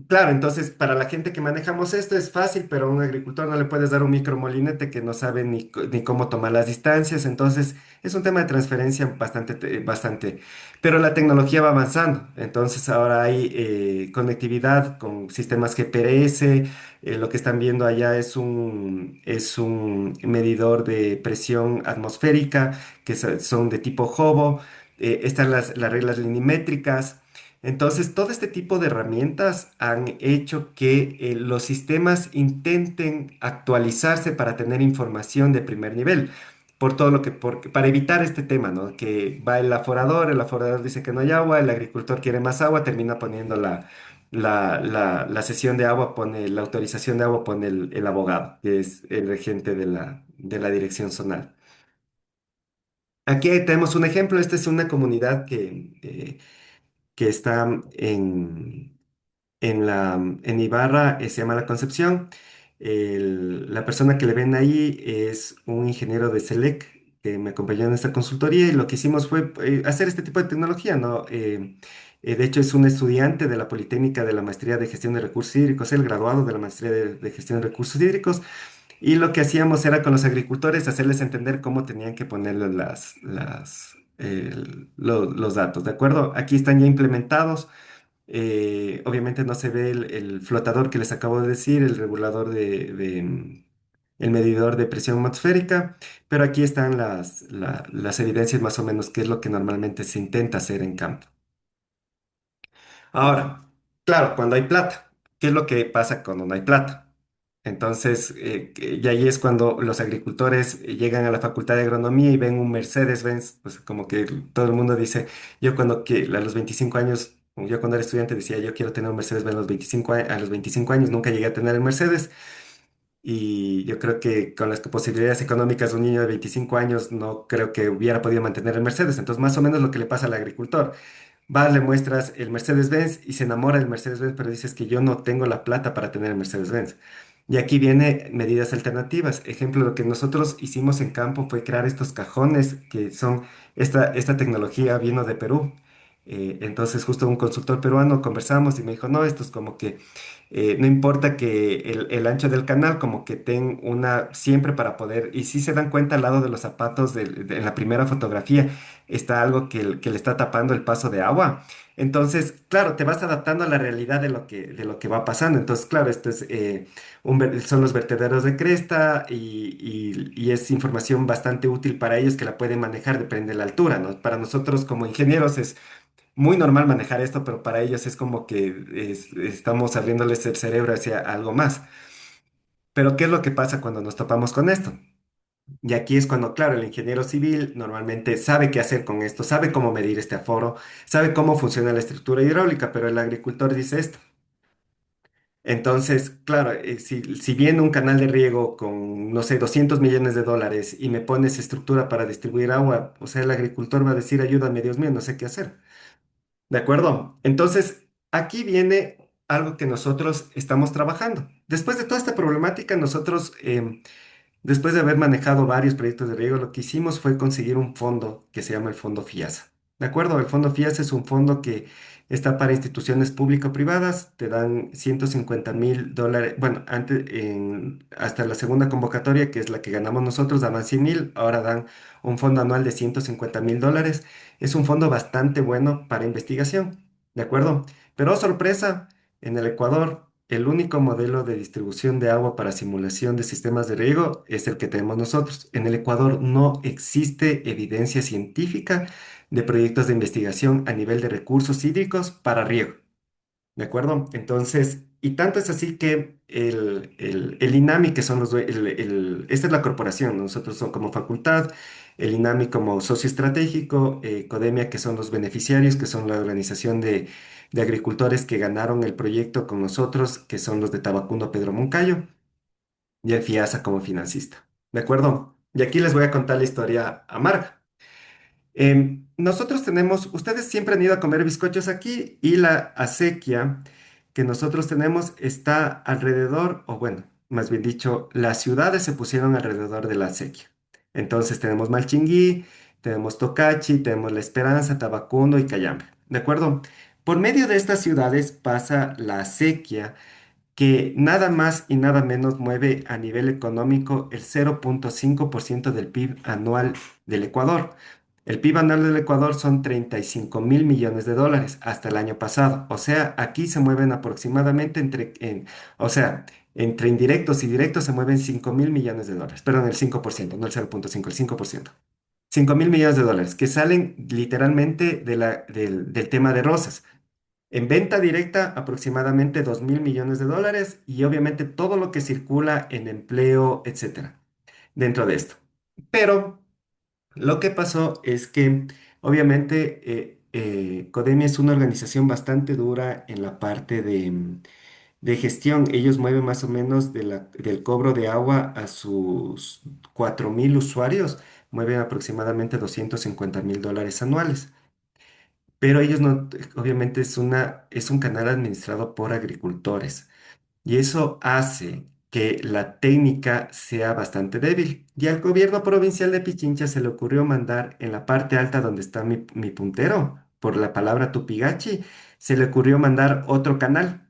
claro, entonces para la gente que manejamos esto es fácil, pero a un agricultor no le puedes dar un micromolinete que no sabe ni cómo tomar las distancias. Entonces, es un tema de transferencia bastante. Pero la tecnología va avanzando. Entonces, ahora hay conectividad con sistemas GPS. Lo que están viendo allá es un medidor de presión atmosférica que son de tipo Hobo. Están las reglas linimétricas. Entonces, todo este tipo de herramientas han hecho que los sistemas intenten actualizarse para tener información de primer nivel, por todo lo que, para evitar este tema, ¿no? Que va el aforador dice que no hay agua, el agricultor quiere más agua, termina poniendo la sesión de agua, pone la autorización de agua, pone el abogado, que es el regente de la dirección zonal. Aquí tenemos un ejemplo, esta es una comunidad que está en Ibarra, se llama La Concepción. La persona que le ven ahí es un ingeniero de SELEC que me acompañó en esta consultoría y lo que hicimos fue hacer este tipo de tecnología, ¿no? De hecho, es un estudiante de la Politécnica de la Maestría de Gestión de Recursos Hídricos, el graduado de la Maestría de Gestión de Recursos Hídricos, y lo que hacíamos era con los agricultores hacerles entender cómo tenían que ponerle los datos, ¿de acuerdo? Aquí están ya implementados. Obviamente no se ve el flotador que les acabo de decir, el regulador el medidor de presión atmosférica, pero aquí están las evidencias más o menos, qué es lo que normalmente se intenta hacer en campo. Ahora, claro, cuando hay plata, ¿qué es lo que pasa cuando no hay plata? Entonces, y ahí es cuando los agricultores llegan a la Facultad de Agronomía y ven un Mercedes-Benz, pues como que todo el mundo dice, yo a los 25 años, yo cuando era estudiante decía, yo quiero tener un Mercedes-Benz a los 25 años, nunca llegué a tener el Mercedes, y yo creo que con las posibilidades económicas de un niño de 25 años no creo que hubiera podido mantener el Mercedes. Entonces, más o menos lo que le pasa al agricultor. Vas, le muestras el Mercedes-Benz y se enamora del Mercedes-Benz, pero dices que yo no tengo la plata para tener el Mercedes-Benz. Y aquí viene medidas alternativas. Ejemplo, lo que nosotros hicimos en campo fue crear estos cajones que son, esta tecnología vino de Perú. Entonces, justo un consultor peruano conversamos y me dijo, no, esto es como que no importa que el ancho del canal, como que ten una siempre para poder, y si se dan cuenta al lado de los zapatos en la primera fotografía, está algo que le está tapando el paso de agua. Entonces, claro, te vas adaptando a la realidad de lo que va pasando. Entonces, claro, esto es, son los vertederos de cresta y es información bastante útil para ellos que la pueden manejar, depende de la altura, ¿no? Para nosotros como ingenieros es muy normal manejar esto, pero para ellos es como que estamos abriéndoles el cerebro hacia algo más. Pero ¿qué es lo que pasa cuando nos topamos con esto? Y aquí es cuando, claro, el ingeniero civil normalmente sabe qué hacer con esto, sabe cómo medir este aforo, sabe cómo funciona la estructura hidráulica, pero el agricultor dice esto. Entonces, claro, si viene un canal de riego con, no sé, 200 millones de dólares y me pones estructura para distribuir agua, o sea, el agricultor va a decir, ayúdame, Dios mío, no sé qué hacer. ¿De acuerdo? Entonces, aquí viene algo que nosotros estamos trabajando. Después de toda esta problemática, nosotros, después de haber manejado varios proyectos de riego, lo que hicimos fue conseguir un fondo que se llama el Fondo FIASA. ¿De acuerdo? El Fondo FIASA es un fondo que está para instituciones público-privadas, te dan $150,000. Bueno, hasta la segunda convocatoria, que es la que ganamos nosotros, daban 100,000, ahora dan un fondo anual de $150,000. Es un fondo bastante bueno para investigación, ¿de acuerdo? Pero, oh, sorpresa, en el Ecuador, el único modelo de distribución de agua para simulación de sistemas de riego es el que tenemos nosotros. En el Ecuador no existe evidencia científica de proyectos de investigación a nivel de recursos hídricos para riego. ¿De acuerdo? Entonces, y tanto es así que el INAMI, que son esta es la corporación, nosotros somos como facultad, el INAMI como socio estratégico, Codemia, que son los beneficiarios, que son la organización de agricultores que ganaron el proyecto con nosotros, que son los de Tabacundo Pedro Moncayo, y el FIASA como financista. ¿De acuerdo? Y aquí les voy a contar la historia amarga. Nosotros tenemos, ustedes siempre han ido a comer bizcochos aquí y la acequia que nosotros tenemos está alrededor, o bueno, más bien dicho, las ciudades se pusieron alrededor de la acequia. Entonces tenemos Malchinguí, tenemos Tocachi, tenemos La Esperanza, Tabacundo y Cayambe. ¿De acuerdo? Por medio de estas ciudades pasa la acequia que nada más y nada menos mueve a nivel económico el 0,5% del PIB anual del Ecuador. El PIB anual del Ecuador son 35.000 millones de dólares hasta el año pasado. O sea, aquí se mueven aproximadamente o sea, entre indirectos y directos se mueven 5.000 millones de dólares. Perdón, el 5%, no el 0,5, el 5%. 5.000 millones de dólares que salen literalmente del tema de rosas. En venta directa, aproximadamente 2.000 millones de dólares y obviamente todo lo que circula en empleo, etcétera, dentro de esto. Pero lo que pasó es que obviamente Codemia es una organización bastante dura en la parte de gestión. Ellos mueven más o menos del cobro de agua a sus 4.000 usuarios, mueven aproximadamente 250.000 dólares anuales. Pero ellos no, obviamente es un canal administrado por agricultores y eso hace que la técnica sea bastante débil. Y al gobierno provincial de Pichincha se le ocurrió mandar en la parte alta donde está mi puntero, por la palabra Tupigachi, se le ocurrió mandar otro canal.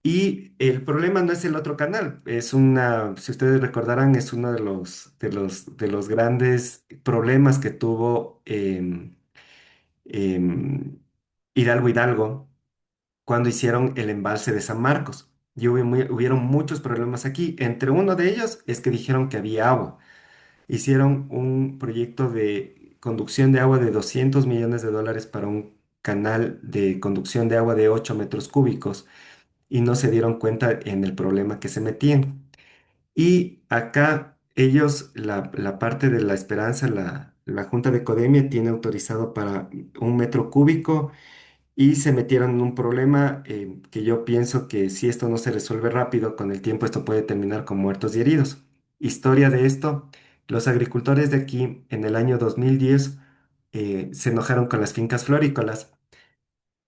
Y el problema no es el otro canal, si ustedes recordarán, es uno de los grandes problemas que tuvo em, Hidalgo Hidalgo cuando hicieron el embalse de San Marcos. Y hubieron muchos problemas aquí. Entre uno de ellos es que dijeron que había agua. Hicieron un proyecto de conducción de agua de 200 millones de dólares para un canal de conducción de agua de 8 metros cúbicos y no se dieron cuenta en el problema que se metían. Y acá ellos, la parte de la Esperanza, la Junta de Codemia tiene autorizado para 1 metro cúbico y se metieron en un problema que yo pienso que si esto no se resuelve rápido, con el tiempo esto puede terminar con muertos y heridos. Historia de esto, los agricultores de aquí en el año 2010 se enojaron con las fincas florícolas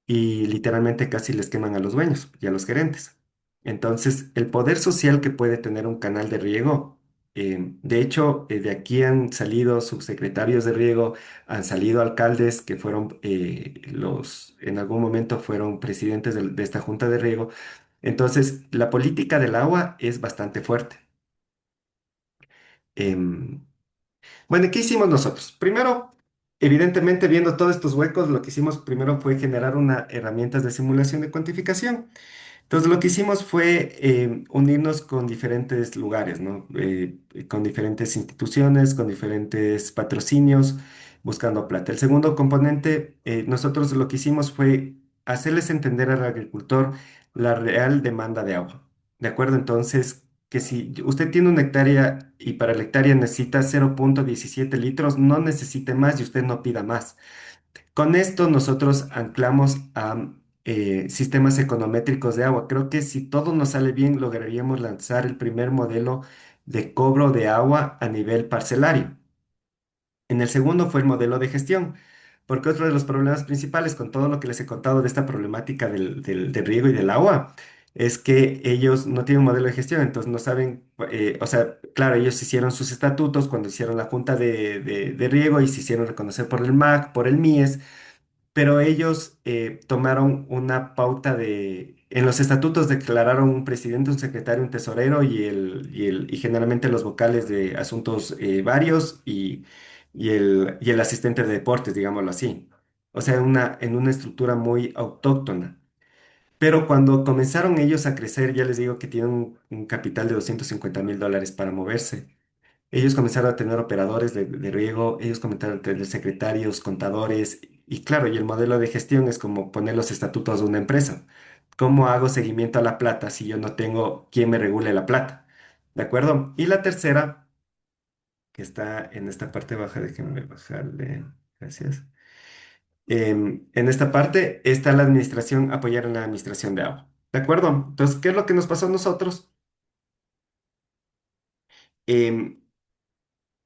y literalmente casi les queman a los dueños y a los gerentes. Entonces, el poder social que puede tener un canal de riego, de hecho, de aquí han salido subsecretarios de riego, han salido alcaldes que fueron en algún momento fueron presidentes de esta junta de riego. Entonces, la política del agua es bastante fuerte. Em, bueno, ¿qué hicimos nosotros? Primero, evidentemente, viendo todos estos huecos, lo que hicimos primero fue generar una herramientas de simulación de cuantificación. Entonces, lo que hicimos fue unirnos con diferentes lugares, ¿no? Con diferentes instituciones, con diferentes patrocinios, buscando plata. El segundo componente, nosotros lo que hicimos fue hacerles entender al agricultor la real demanda de agua. ¿De acuerdo? Entonces, que si usted tiene una hectárea y para la hectárea necesita 0,17 litros, no necesite más y usted no pida más. Con esto nosotros anclamos a sistemas econométricos de agua. Creo que si todo nos sale bien, lograríamos lanzar el primer modelo de cobro de agua a nivel parcelario. En el segundo fue el modelo de gestión, porque otro de los problemas principales con todo lo que les he contado de esta problemática del riego y del agua es que ellos no tienen un modelo de gestión, entonces no saben, o sea, claro, ellos hicieron sus estatutos cuando hicieron la junta de riego y se hicieron reconocer por el MAC, por el MIES, pero ellos tomaron una pauta en los estatutos declararon un presidente, un secretario, un tesorero y generalmente los vocales de asuntos varios y el asistente de deportes, digámoslo así. O sea, en una estructura muy autóctona. Pero cuando comenzaron ellos a crecer, ya les digo que tienen un capital de 250.000 dólares para moverse. Ellos comenzaron a tener operadores de riego, ellos comenzaron a tener secretarios, contadores, y claro, y el modelo de gestión es como poner los estatutos de una empresa. ¿Cómo hago seguimiento a la plata si yo no tengo quien me regule la plata? ¿De acuerdo? Y la tercera, que está en esta parte baja, déjenme bajarle, gracias. En esta parte está la administración, apoyar en la administración de agua. ¿De acuerdo? Entonces, ¿qué es lo que nos pasó a nosotros? Em,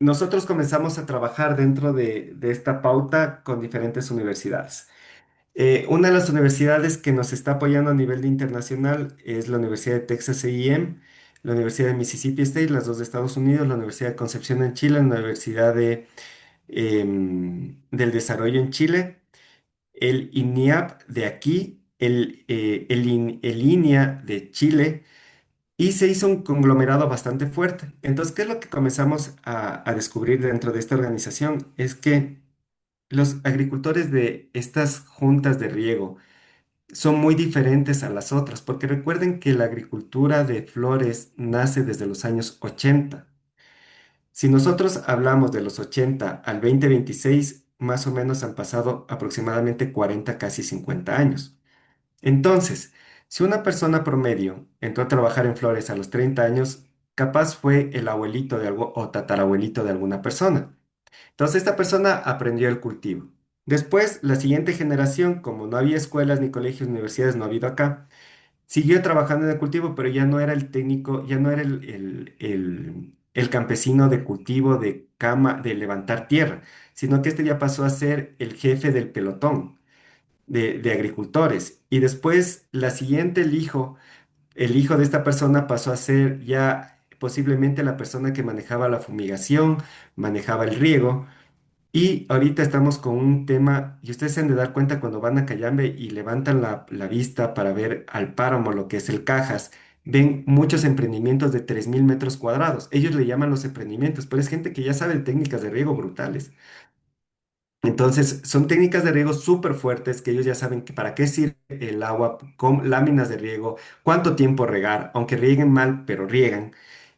Nosotros comenzamos a trabajar dentro de esta pauta con diferentes universidades. Una de las universidades que nos está apoyando a nivel internacional es la Universidad de Texas A&M, la Universidad de Mississippi State, las dos de Estados Unidos, la Universidad de Concepción en Chile, la Universidad del Desarrollo en Chile el INIAP de aquí, el INIA de Chile, y se hizo un conglomerado bastante fuerte. Entonces, ¿qué es lo que comenzamos a descubrir dentro de esta organización? Es que los agricultores de estas juntas de riego son muy diferentes a las otras, porque recuerden que la agricultura de flores nace desde los años 80. Si nosotros hablamos de los 80 al 2026, más o menos han pasado aproximadamente 40, casi 50 años. Entonces, si una persona promedio entró a trabajar en flores a los 30 años, capaz fue el abuelito de algo o tatarabuelito de alguna persona. Entonces, esta persona aprendió el cultivo. Después, la siguiente generación, como no había escuelas ni colegios, ni universidades, no ha habido acá, siguió trabajando en el cultivo, pero ya no era el técnico, ya no era el campesino de cultivo, de cama, de levantar tierra, sino que este ya pasó a ser el jefe del pelotón de agricultores. Y después, la siguiente, el hijo de esta persona pasó a ser ya posiblemente la persona que manejaba la fumigación, manejaba el riego. Y ahorita estamos con un tema, y ustedes se han de dar cuenta cuando van a Cayambe y levantan la vista para ver al páramo, lo que es el Cajas, ven muchos emprendimientos de 3000 metros cuadrados. Ellos le llaman los emprendimientos, pero es gente que ya sabe de técnicas de riego brutales. Entonces, son técnicas de riego súper fuertes que ellos ya saben que para qué sirve el agua, con láminas de riego, cuánto tiempo regar, aunque rieguen mal, pero riegan.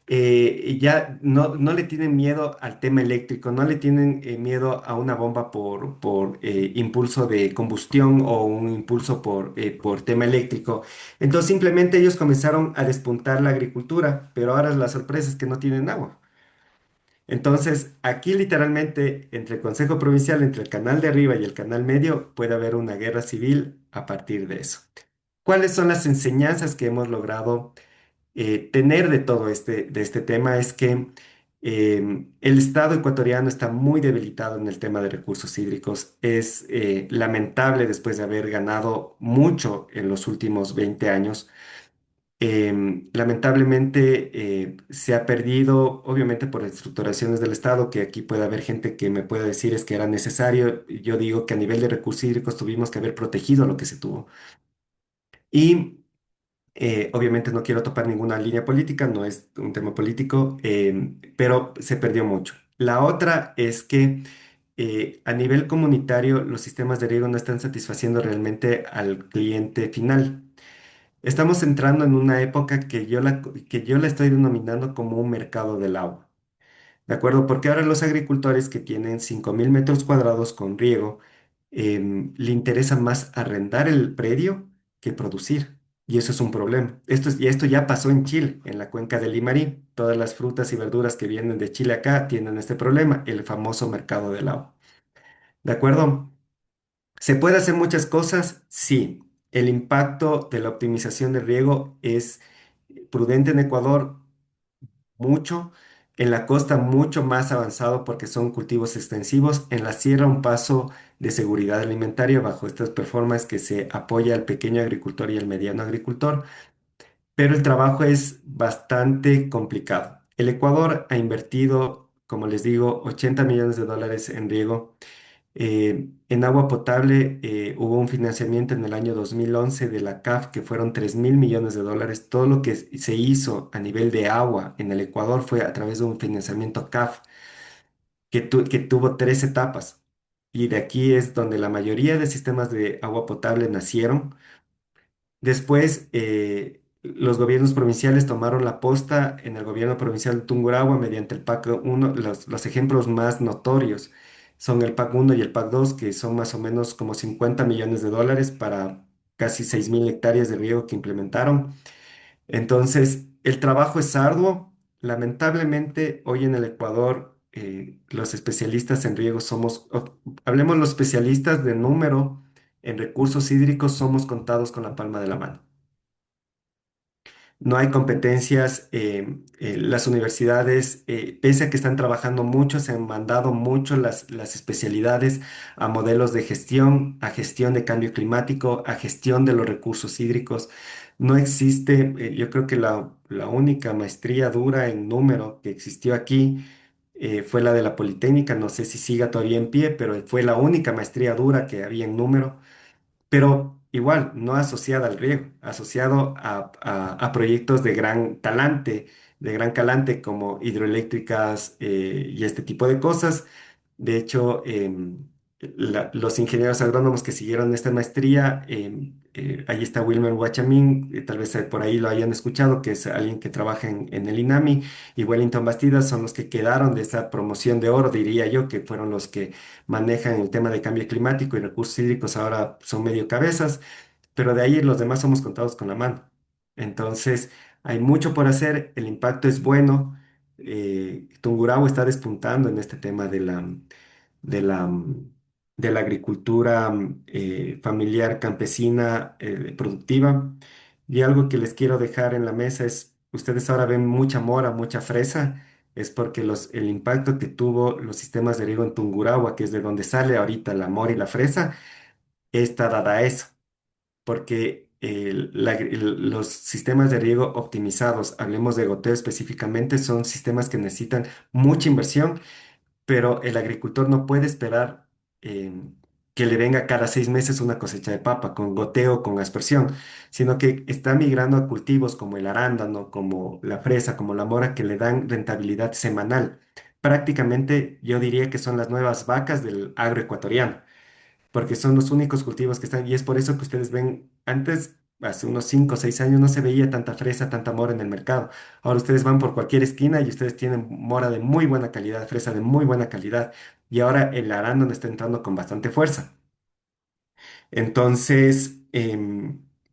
Y ya no le tienen miedo al tema eléctrico, no le tienen miedo a una bomba por impulso de combustión o un impulso por tema eléctrico. Entonces, simplemente ellos comenzaron a despuntar la agricultura, pero ahora la sorpresa es que no tienen agua. Entonces, aquí literalmente, entre el Consejo Provincial, entre el canal de arriba y el canal medio, puede haber una guerra civil a partir de eso. ¿Cuáles son las enseñanzas que hemos logrado tener de este tema? Es que el Estado ecuatoriano está muy debilitado en el tema de recursos hídricos. Es lamentable después de haber ganado mucho en los últimos 20 años. Lamentablemente se ha perdido, obviamente por estructuraciones del Estado, que aquí puede haber gente que me pueda decir es que era necesario. Yo digo que a nivel de recursos hídricos tuvimos que haber protegido lo que se tuvo. Y obviamente no quiero topar ninguna línea política, no es un tema político, pero se perdió mucho. La otra es que a nivel comunitario los sistemas de riego no están satisfaciendo realmente al cliente final. Estamos entrando en una época que yo la estoy denominando como un mercado del agua, ¿de acuerdo? Porque ahora los agricultores que tienen 5000 metros cuadrados con riego, le interesa más arrendar el predio que producir. Y eso es un problema. Y esto ya pasó en Chile, en la cuenca del Limarí. Todas las frutas y verduras que vienen de Chile acá tienen este problema, el famoso mercado del agua. ¿De acuerdo? ¿Se puede hacer muchas cosas? Sí. El impacto de la optimización del riego es prudente en Ecuador, mucho. En la costa, mucho más avanzado porque son cultivos extensivos. En la sierra, un paso de seguridad alimentaria bajo estas performances que se apoya al pequeño agricultor y al mediano agricultor. Pero el trabajo es bastante complicado. El Ecuador ha invertido, como les digo, 80 millones de dólares en riego. En agua potable hubo un financiamiento en el año 2011 de la CAF que fueron 3000 millones de dólares. Todo lo que se hizo a nivel de agua en el Ecuador fue a través de un financiamiento CAF que tuvo 3 etapas. Y de aquí es donde la mayoría de sistemas de agua potable nacieron. Después, los gobiernos provinciales tomaron la posta en el gobierno provincial de Tungurahua mediante el PAC 1. Los ejemplos más notorios son el PAC 1 y el PAC 2, que son más o menos como 50 millones de dólares para casi 6000 hectáreas de riego que implementaron. Entonces, el trabajo es arduo. Lamentablemente, hoy en el Ecuador, los especialistas en riego hablemos los especialistas de número en recursos hídricos, somos contados con la palma de la mano. No hay competencias, las universidades, pese a que están trabajando mucho, se han mandado mucho las especialidades a modelos de gestión, a gestión de cambio climático, a gestión de los recursos hídricos. No existe, yo creo que la única maestría dura en número que existió aquí fue la de la Politécnica, no sé si siga todavía en pie, pero fue la única maestría dura que había en número, pero igual, no asociada al riego, asociado a proyectos de gran calante como hidroeléctricas y este tipo de cosas. De hecho, los ingenieros agrónomos que siguieron esta maestría, ahí está Wilmer Guachamín, tal vez por ahí lo hayan escuchado, que es alguien que trabaja en el INAMI, y Wellington Bastidas son los que quedaron de esa promoción de oro, diría yo, que fueron los que manejan el tema de cambio climático y recursos hídricos, ahora son medio cabezas, pero de ahí los demás somos contados con la mano. Entonces, hay mucho por hacer, el impacto es bueno. Tungurahua está despuntando en este tema de la, de la agricultura familiar, campesina, productiva. Y algo que les quiero dejar en la mesa es, ustedes ahora ven mucha mora, mucha fresa, es porque el impacto que tuvo los sistemas de riego en Tungurahua, que es de donde sale ahorita la mora y la fresa, está dada a eso, porque los sistemas de riego optimizados, hablemos de goteo específicamente, son sistemas que necesitan mucha inversión, pero el agricultor no puede esperar eh, que le venga cada 6 meses una cosecha de papa con goteo, con aspersión, sino que está migrando a cultivos como el arándano, como la fresa, como la mora, que le dan rentabilidad semanal. Prácticamente yo diría que son las nuevas vacas del agroecuatoriano, porque son los únicos cultivos que están, y es por eso que ustedes ven, antes, hace unos 5 o 6 años, no se veía tanta fresa, tanta mora en el mercado. Ahora ustedes van por cualquier esquina y ustedes tienen mora de muy buena calidad, fresa de muy buena calidad, y ahora el arándano está entrando con bastante fuerza. Entonces,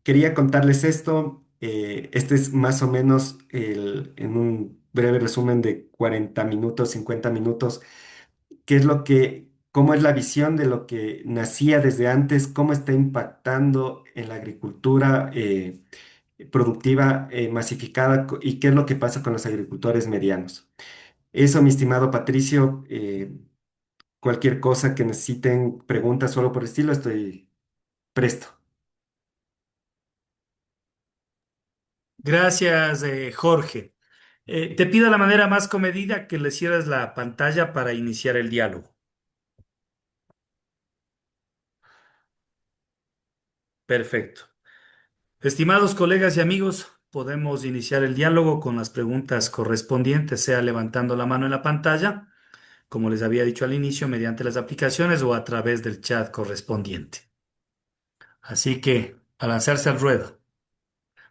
quería contarles esto. Este es más o menos en un breve resumen de 40 minutos, 50 minutos, qué es cómo es la visión de lo que nacía desde antes, cómo está impactando en la agricultura productiva masificada y qué es lo que pasa con los agricultores medianos. Eso, mi estimado Patricio, cualquier cosa que necesiten, preguntas solo por estilo, estoy presto. Gracias, Jorge. Te pido la manera más comedida que le cierres la pantalla para iniciar el diálogo. Perfecto. Estimados colegas y amigos, podemos iniciar el diálogo con las preguntas correspondientes, sea levantando la mano en la pantalla, como les había dicho al inicio, mediante las aplicaciones o a través del chat correspondiente. Así que, a lanzarse al ruedo.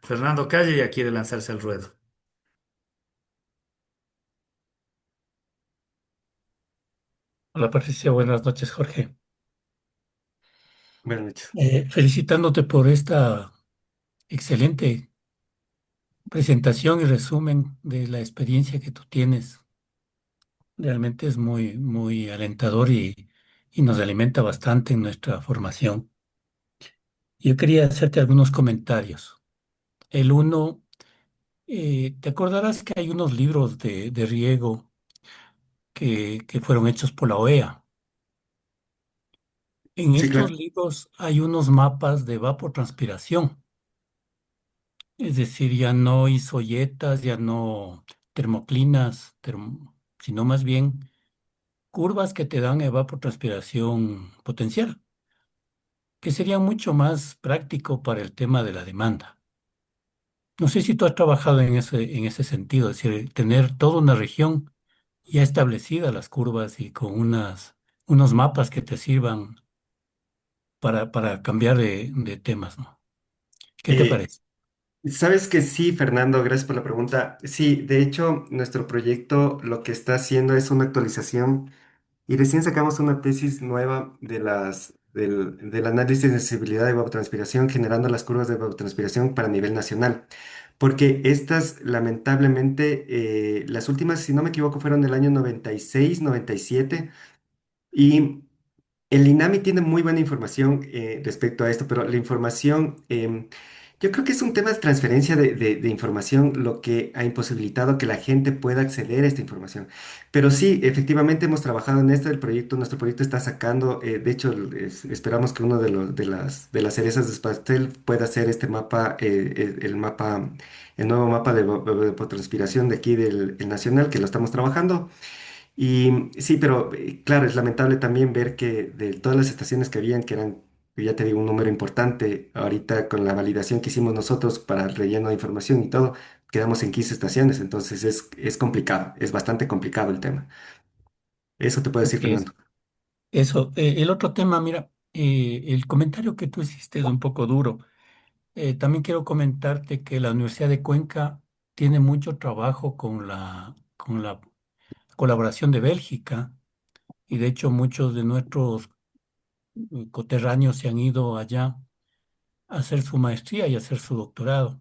Fernando Calle ya quiere lanzarse al ruedo. Hola Patricia, buenas noches Jorge. Buenas noches. Felicitándote por esta excelente presentación y resumen de la experiencia que tú tienes. Realmente es muy, muy alentador y nos alimenta bastante en nuestra formación. Yo quería hacerte algunos comentarios. El uno, te acordarás que hay unos libros de riego que fueron hechos por la OEA. En Sí, estos claro. libros hay unos mapas de evapotranspiración. Es decir, ya no isoyetas, ya no termoclinas, sino más bien curvas que te dan evapotranspiración potencial, que sería mucho más práctico para el tema de la demanda. No sé si tú has trabajado en ese sentido, es decir, tener toda una región ya establecida las curvas y con unos mapas que te sirvan para cambiar de temas, ¿no? ¿Qué te Eh, parece? Sabes que sí, Fernando, gracias por la pregunta. Sí, de hecho, nuestro proyecto lo que está haciendo es una actualización. Y recién sacamos una tesis nueva del análisis de sensibilidad de evapotranspiración, generando las curvas de evapotranspiración para nivel nacional. Porque estas, lamentablemente, las últimas, si no me equivoco, fueron del año 96, 97. Y el INAMI tiene muy buena información respecto a esto, pero la información, yo creo que es un tema de transferencia de información lo que ha imposibilitado que la gente pueda acceder a esta información. Pero sí, efectivamente hemos trabajado en esto, nuestro proyecto está sacando, de hecho, esperamos que uno de las cerezas de pastel pueda ser este mapa, el nuevo mapa de evapotranspiración de aquí del el nacional, que lo estamos trabajando. Y sí, pero claro, es lamentable también ver que de todas las estaciones que habían, que eran, ya te digo, un número importante, ahorita con la validación que hicimos nosotros para el relleno de información y todo, quedamos en 15 estaciones, entonces es complicado, es bastante complicado el tema. Eso te puedo decir, Es Fernando. eso. El otro tema, mira, el comentario que tú hiciste es un poco duro. También quiero comentarte que la Universidad de Cuenca tiene mucho trabajo con la colaboración de Bélgica y de hecho muchos de nuestros coterráneos se han ido allá a hacer su maestría y a hacer su doctorado.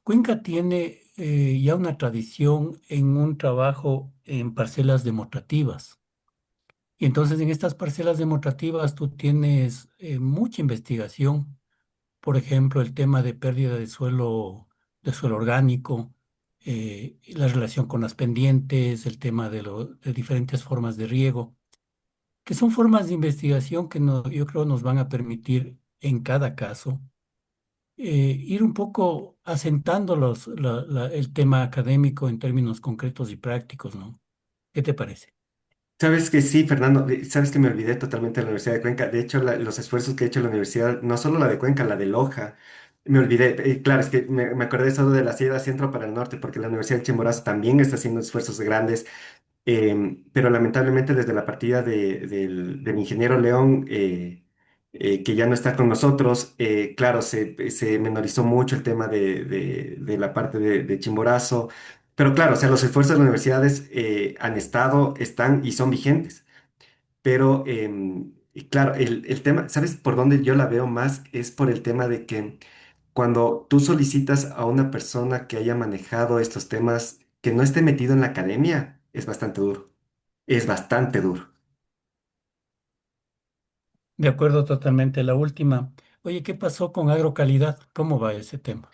Cuenca tiene ya una tradición en un trabajo en parcelas demostrativas. Y entonces en estas parcelas demostrativas tú tienes mucha investigación. Por ejemplo, el tema de pérdida de suelo orgánico, la relación con las pendientes, el tema de diferentes formas de riego, que son formas de investigación que yo creo nos van a permitir en cada caso ir un poco asentando el tema académico en términos concretos y prácticos, ¿no? ¿Qué te parece? Sabes que sí, Fernando, sabes que me olvidé totalmente de la Universidad de Cuenca. De hecho, los esfuerzos que ha hecho la universidad, no solo la de Cuenca, la de Loja, me olvidé. Claro, es que me acordé solo de la Sierra Centro para el norte, porque la Universidad de Chimborazo también está haciendo esfuerzos grandes. Pero lamentablemente desde la partida del ingeniero León, que ya no está con nosotros, claro, se menorizó mucho el tema de la parte de Chimborazo, pero claro, o sea, los esfuerzos de las universidades han estado, están y son vigentes. Pero y claro, el tema, ¿sabes por dónde yo la veo más? Es por el tema de que cuando tú solicitas a una persona que haya manejado estos temas, que no esté metido en la academia, es bastante duro. Es bastante duro. De acuerdo totalmente. La última. Oye, ¿qué pasó con agrocalidad? ¿Cómo va ese tema?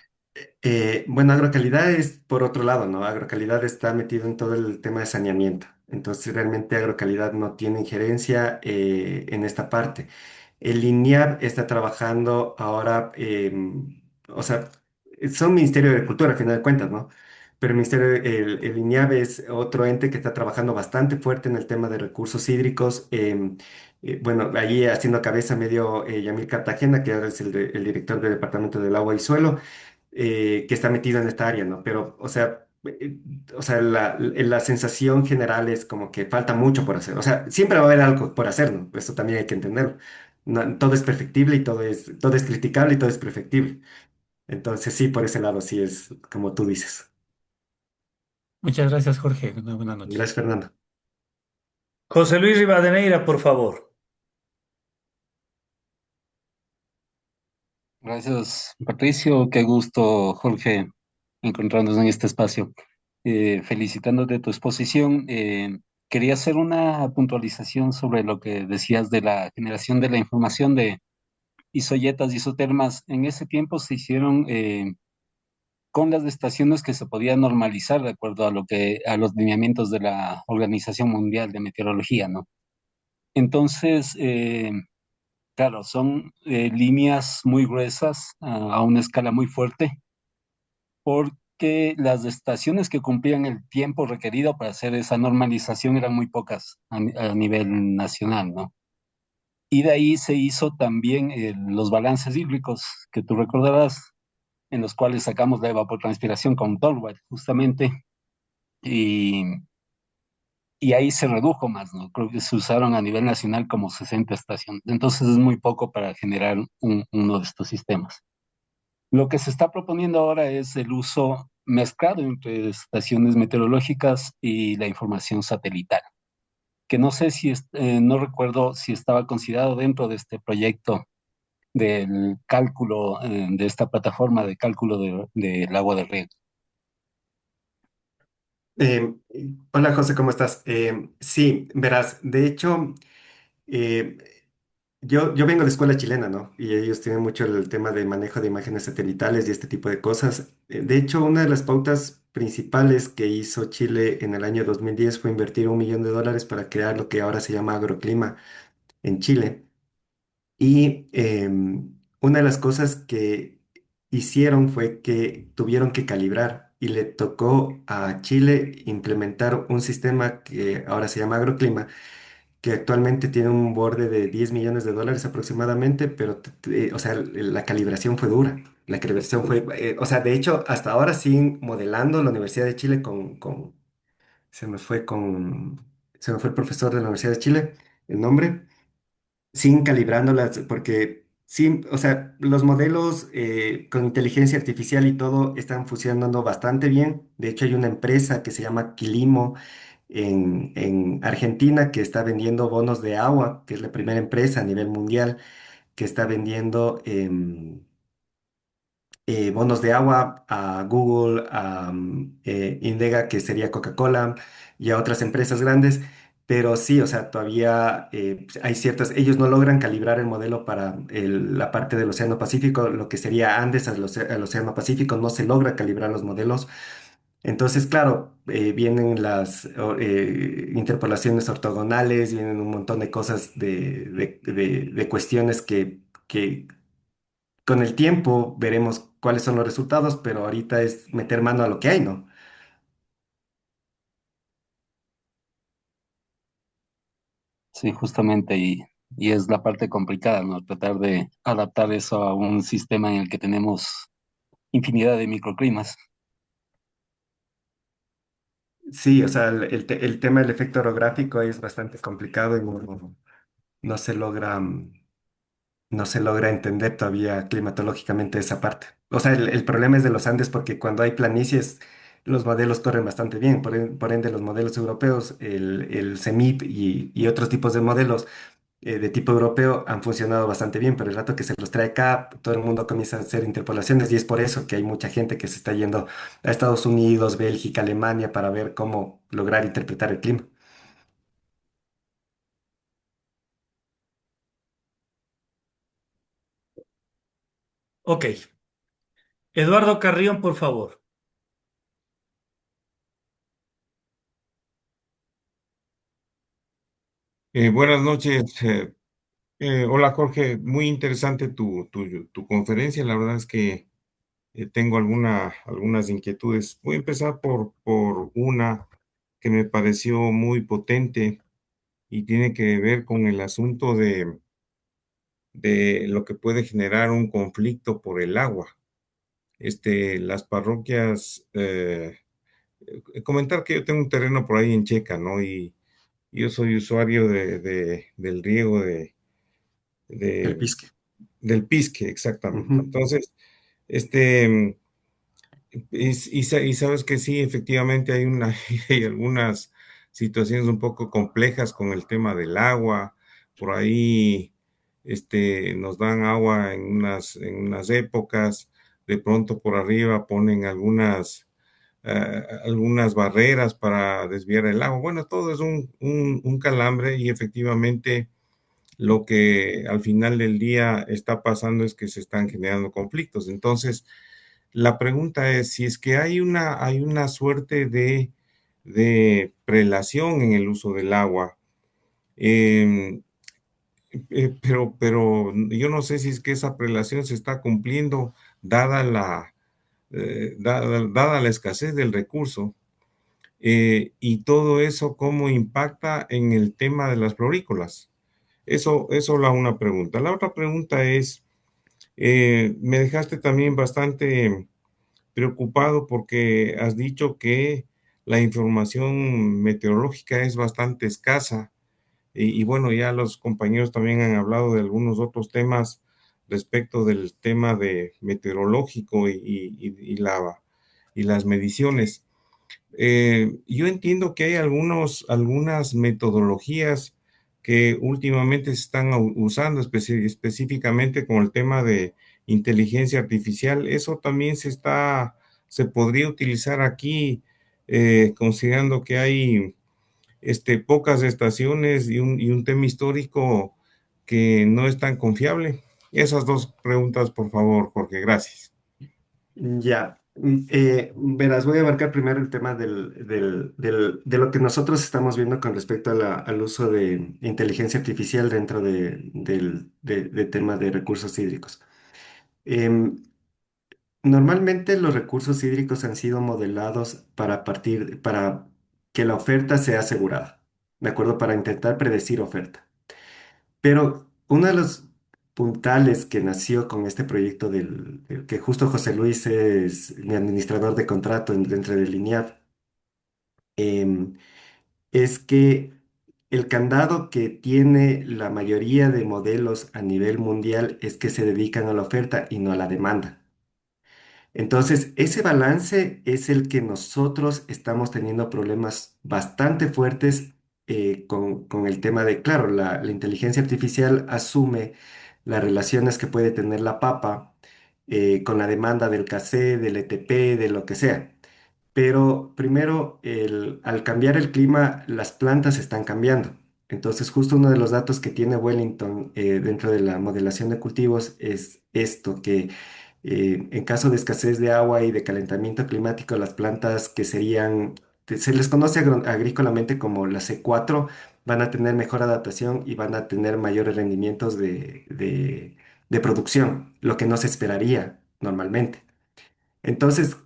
Bueno, agrocalidad es por otro lado, ¿no? Agrocalidad está metido en todo el tema de saneamiento. Entonces, realmente agrocalidad no tiene injerencia en esta parte. El INIAB está trabajando ahora, o sea, son Ministerio de Agricultura, a final de cuentas, ¿no? Pero el INIAB es otro ente que está trabajando bastante fuerte en el tema de recursos hídricos. Bueno, allí haciendo cabeza medio Yamil Cartagena, que ahora es el director del Departamento del Agua y Suelo, que está metido en esta área, ¿no? Pero, o sea, la sensación general es como que falta mucho por hacer. O sea, siempre va a haber algo por hacer, ¿no? Eso también hay que entenderlo. Todo es perfectible y todo es criticable y todo es perfectible. Entonces, sí, por ese lado, sí es como tú dices. Muchas gracias, Jorge. Una buena noche. Gracias, Fernando. José Luis Rivadeneira, por favor. Gracias, Patricio. Qué gusto, Jorge, encontrarnos en este espacio. Felicitándote tu exposición. Quería hacer una puntualización sobre lo que decías de la generación de la información de isoyetas y isotermas. En ese tiempo se hicieron con las estaciones que se podía normalizar de acuerdo a a los lineamientos de la Organización Mundial de Meteorología, ¿no? Entonces, claro, son líneas muy gruesas a una escala muy fuerte, porque las estaciones que cumplían el tiempo requerido para hacer esa normalización eran muy pocas a nivel nacional, ¿no? Y de ahí se hizo también los balances hídricos, que tú recordarás, en los cuales sacamos la evapotranspiración con Torwell, justamente, y, y ahí se redujo más, ¿no? Creo que se usaron a nivel nacional como 60 estaciones. Entonces es muy poco para generar uno de estos sistemas. Lo que se está proponiendo ahora es el uso mezclado entre estaciones meteorológicas y la información satelital, que no sé si, no recuerdo si estaba considerado dentro de este proyecto del cálculo, de esta plataforma de cálculo del agua de riego. Eh, Hola, José, ¿cómo estás? Sí, verás, de hecho, eh, yo vengo de escuela chilena, ¿no? Y ellos tienen mucho el tema de manejo de imágenes satelitales y este tipo de cosas. De hecho, una de las pautas principales que hizo Chile en el año 2010 fue invertir $1 millón para crear lo que ahora se llama agroclima en Chile. Y una de las cosas que hicieron fue que tuvieron que calibrar. y le tocó a Chile implementar un sistema que ahora se llama agroclima, que actualmente tiene un borde de 10 millones de dólares aproximadamente, pero, o sea, la calibración fue dura. La calibración fue, o sea, de hecho, hasta ahora siguen modelando la Universidad de Chile se me fue se me fue el profesor de la Universidad de Chile, el nombre, siguen calibrándolas porque sí, o sea, los modelos con inteligencia artificial y todo están funcionando bastante bien. De hecho, hay una empresa que se llama Quilimo en Argentina que está vendiendo bonos de agua, que es la primera empresa a nivel mundial que está vendiendo bonos de agua a Google, a Indega, que sería Coca-Cola, y a otras empresas grandes. Pero sí, o sea, todavía hay ciertas, ellos no logran calibrar el modelo para la parte del Océano Pacífico, lo que sería Andes al Océano Pacífico, no se logra calibrar los modelos. Entonces, claro, vienen las interpolaciones ortogonales, vienen un montón de cosas de cuestiones que con el tiempo veremos cuáles son los resultados, pero ahorita es meter mano a lo que hay, ¿no? Sí, justamente, y es la parte complicada, ¿no? Tratar de adaptar eso a un sistema en el que tenemos infinidad de microclimas. Sí, o sea, el tema del efecto orográfico es bastante complicado y no se logra, no se logra entender todavía climatológicamente esa parte. O sea, el problema es de los Andes porque cuando hay planicies, los modelos corren bastante bien. Por ende, los modelos europeos, el CEMIP y otros tipos de modelos de tipo europeo han funcionado bastante bien, pero el rato que se los trae acá, todo el mundo comienza a hacer interpolaciones y es por eso que hay mucha gente que se está yendo a Estados Unidos, Bélgica, Alemania para ver cómo lograr interpretar el clima. Ok. Eduardo Carrión, por favor. Buenas noches. Hola Jorge, muy interesante tu conferencia. La verdad es que tengo algunas inquietudes. Voy a empezar por una que me pareció muy potente y tiene que ver con el asunto de lo que puede generar un conflicto por el agua. Las parroquias, comentar que yo tengo un terreno por ahí en Checa, ¿no? Y yo soy usuario del riego El de pisque. del Pisque, exactamente. Ujú. Entonces, este, y sabes que sí, efectivamente hay algunas situaciones un poco complejas con el tema del agua. Por ahí, nos dan agua en unas épocas, de pronto por arriba ponen algunas barreras para desviar el agua. Bueno, todo es un calambre y efectivamente lo que al final del día está pasando es que se están generando conflictos. Entonces, la pregunta es si es que hay una suerte de prelación en el uso del agua. Eh, pero yo no sé si es que esa prelación se está cumpliendo dada dada la escasez del recurso. Y todo eso, ¿cómo impacta en el tema de las florícolas? Eso la una pregunta. La otra pregunta es, me dejaste también bastante preocupado porque has dicho que la información meteorológica es bastante escasa y bueno, ya los compañeros también han hablado de algunos otros temas respecto del tema de meteorológico y las mediciones. Yo entiendo que hay algunas metodologías que últimamente se están usando específicamente con el tema de inteligencia artificial. Eso también se podría utilizar aquí, considerando que hay pocas estaciones y un tema histórico que no es tan confiable. Esas dos preguntas, por favor, Jorge, gracias. Ya, verás, voy a abarcar primero el tema de lo que nosotros estamos viendo con respecto a al uso de inteligencia artificial dentro del tema de recursos hídricos. Em, Normalmente los recursos hídricos han sido modelados para que la oferta sea asegurada, ¿de acuerdo? Para intentar predecir oferta. Pero uno de los puntales que nació con este proyecto que justo José Luis es mi administrador de contrato dentro del INIAP, em, es que el candado que tiene la mayoría de modelos a nivel mundial es que se dedican a la oferta y no a la demanda. Entonces, ese balance es el que nosotros estamos teniendo problemas bastante fuertes con el tema de, claro, la inteligencia artificial asume las relaciones que puede tener la papa con la demanda del KC, del ETP, de lo que sea. Pero primero, al cambiar el clima, las plantas están cambiando. Entonces, justo uno de los datos que tiene Wellington dentro de la modelación de cultivos es esto, que en caso de escasez de agua y de calentamiento climático, las plantas que se les conoce agrícolamente como las C4, van a tener mejor adaptación y van a tener mayores rendimientos de producción, lo que no se esperaría normalmente. Entonces,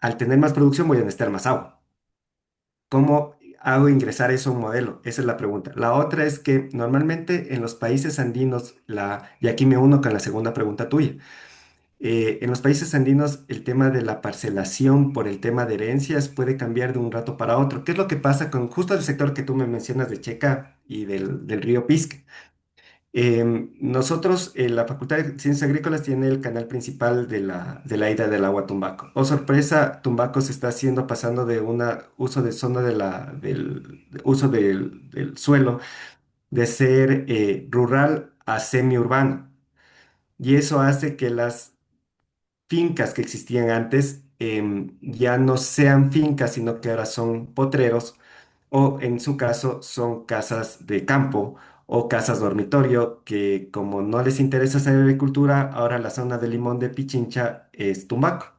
al tener más producción voy a necesitar más agua. ¿Cómo hago ingresar eso a un modelo? Esa es la pregunta. La otra es que normalmente en los países andinos, y aquí me uno con la segunda pregunta tuya, en los países andinos el tema de la parcelación por el tema de herencias puede cambiar de un rato para otro. ¿Qué es lo que pasa con justo el sector que tú me mencionas de Checa y del río Pisque? Nosotros, la Facultad de Ciencias Agrícolas tiene el canal principal de la ida del agua a Tumbaco. Oh, sorpresa, Tumbaco se está haciendo pasando de un uso de zona del uso del suelo de ser rural a semiurbano. Y eso hace que las fincas que existían antes ya no sean fincas, sino que ahora son potreros o en su caso son casas de campo o casas dormitorio que como no les interesa hacer agricultura, ahora la zona de Limón de Pichincha es Tumbaco.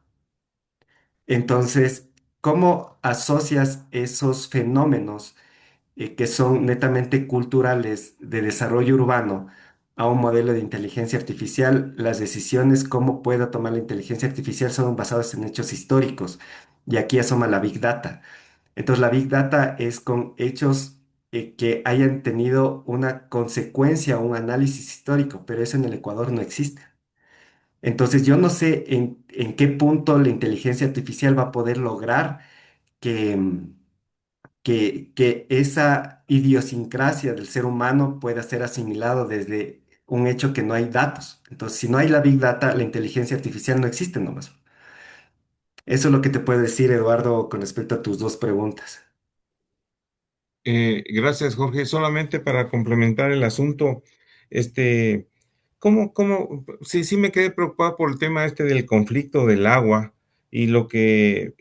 Entonces, ¿cómo asocias esos fenómenos que son netamente culturales de desarrollo urbano a un modelo de inteligencia artificial? Las decisiones, cómo puedo tomar la inteligencia artificial son basadas en hechos históricos y aquí asoma la Big Data. Entonces, la Big Data es con hechos que hayan tenido una consecuencia, un análisis histórico, pero eso en el Ecuador no existe. Entonces, yo no sé en qué punto la inteligencia artificial va a poder lograr que, que esa idiosincrasia del ser humano pueda ser asimilado desde un hecho que no hay datos. Entonces, si no hay la Big Data, la inteligencia artificial no existe nomás. Eso es lo que te puedo decir, Eduardo, con respecto a tus dos preguntas. Gracias, Jorge. Solamente para complementar el asunto, este, sí, sí me quedé preocupado por el tema este del conflicto del agua y lo que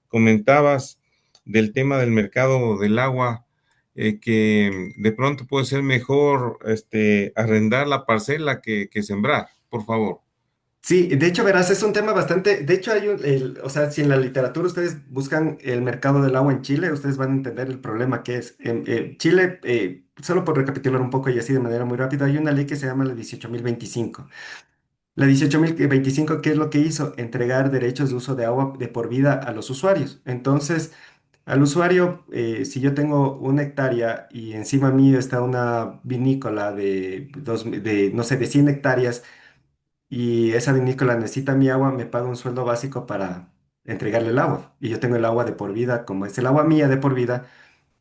comentabas del tema del mercado del agua, que de pronto puede ser mejor, arrendar la parcela que sembrar, por favor. Sí, de hecho, verás, es un tema bastante, de hecho o sea, si en la literatura ustedes buscan el mercado del agua en Chile, ustedes van a entender el problema que es. En Chile, solo por recapitular un poco y así de manera muy rápida, hay una ley que se llama la 18.025. La 18.025, ¿qué es lo que hizo? Entregar derechos de uso de agua de por vida a los usuarios. Entonces, al usuario, si yo tengo 1 hectárea y encima mío está una vinícola no sé, de 100 hectáreas, y esa vinícola necesita mi agua, me paga un sueldo básico para entregarle el agua. Y yo tengo el agua de por vida, como es el agua mía de por vida,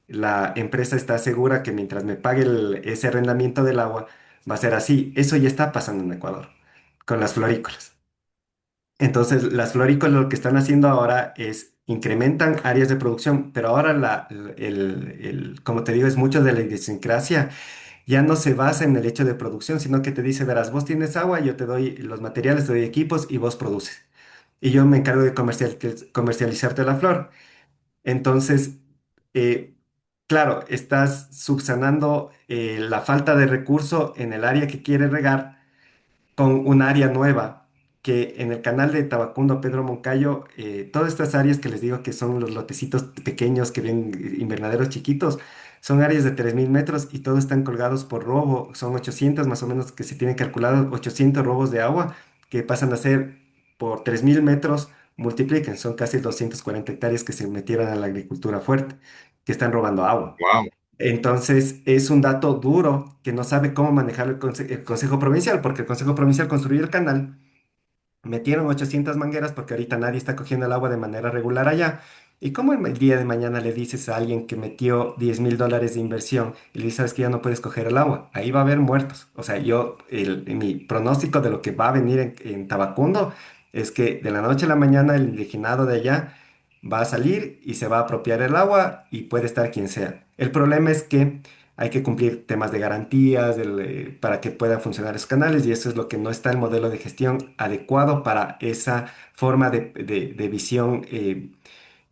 la empresa está segura que mientras me pague ese arrendamiento del agua, va a ser así. Eso ya está pasando en Ecuador con las florícolas. Entonces, las florícolas lo que están haciendo ahora es incrementan áreas de producción, pero ahora como te digo, es mucho de la idiosincrasia ya no se basa en el hecho de producción, sino que te dice, verás, vos tienes agua, yo te doy los materiales, te doy equipos y vos produces. Y yo me encargo de comercializarte la flor. Entonces, eh, claro, estás subsanando la falta de recurso en el área que quieres regar con un área nueva, que en el canal de Tabacundo, Pedro Moncayo, todas estas áreas que les digo que son los lotecitos pequeños que ven invernaderos chiquitos, Son áreas de 3.000 metros y todos están colgados por robo. Son 800 más o menos que se tienen calculado 800 robos de agua que pasan a ser por 3.000 metros, multipliquen, son casi 240 hectáreas que se metieron a la agricultura fuerte, que están robando agua. Wow. Entonces, es un dato duro que no sabe cómo manejar el Consejo Provincial, porque el Consejo Provincial construyó el canal. Metieron 800 mangueras porque ahorita nadie está cogiendo el agua de manera regular allá. ¿Y cómo el día de mañana le dices a alguien que metió $10.000 de inversión y le dices, sabes que ya no puedes coger el agua? Ahí va a haber muertos. O sea, mi pronóstico de lo que va a venir en Tabacundo es que de la noche a la mañana el indigenado de allá va a salir y se va a apropiar el agua y puede estar quien sea. El problema es que hay que cumplir temas de garantías para que puedan funcionar esos canales y eso es lo que no está el modelo de gestión adecuado para esa forma de visión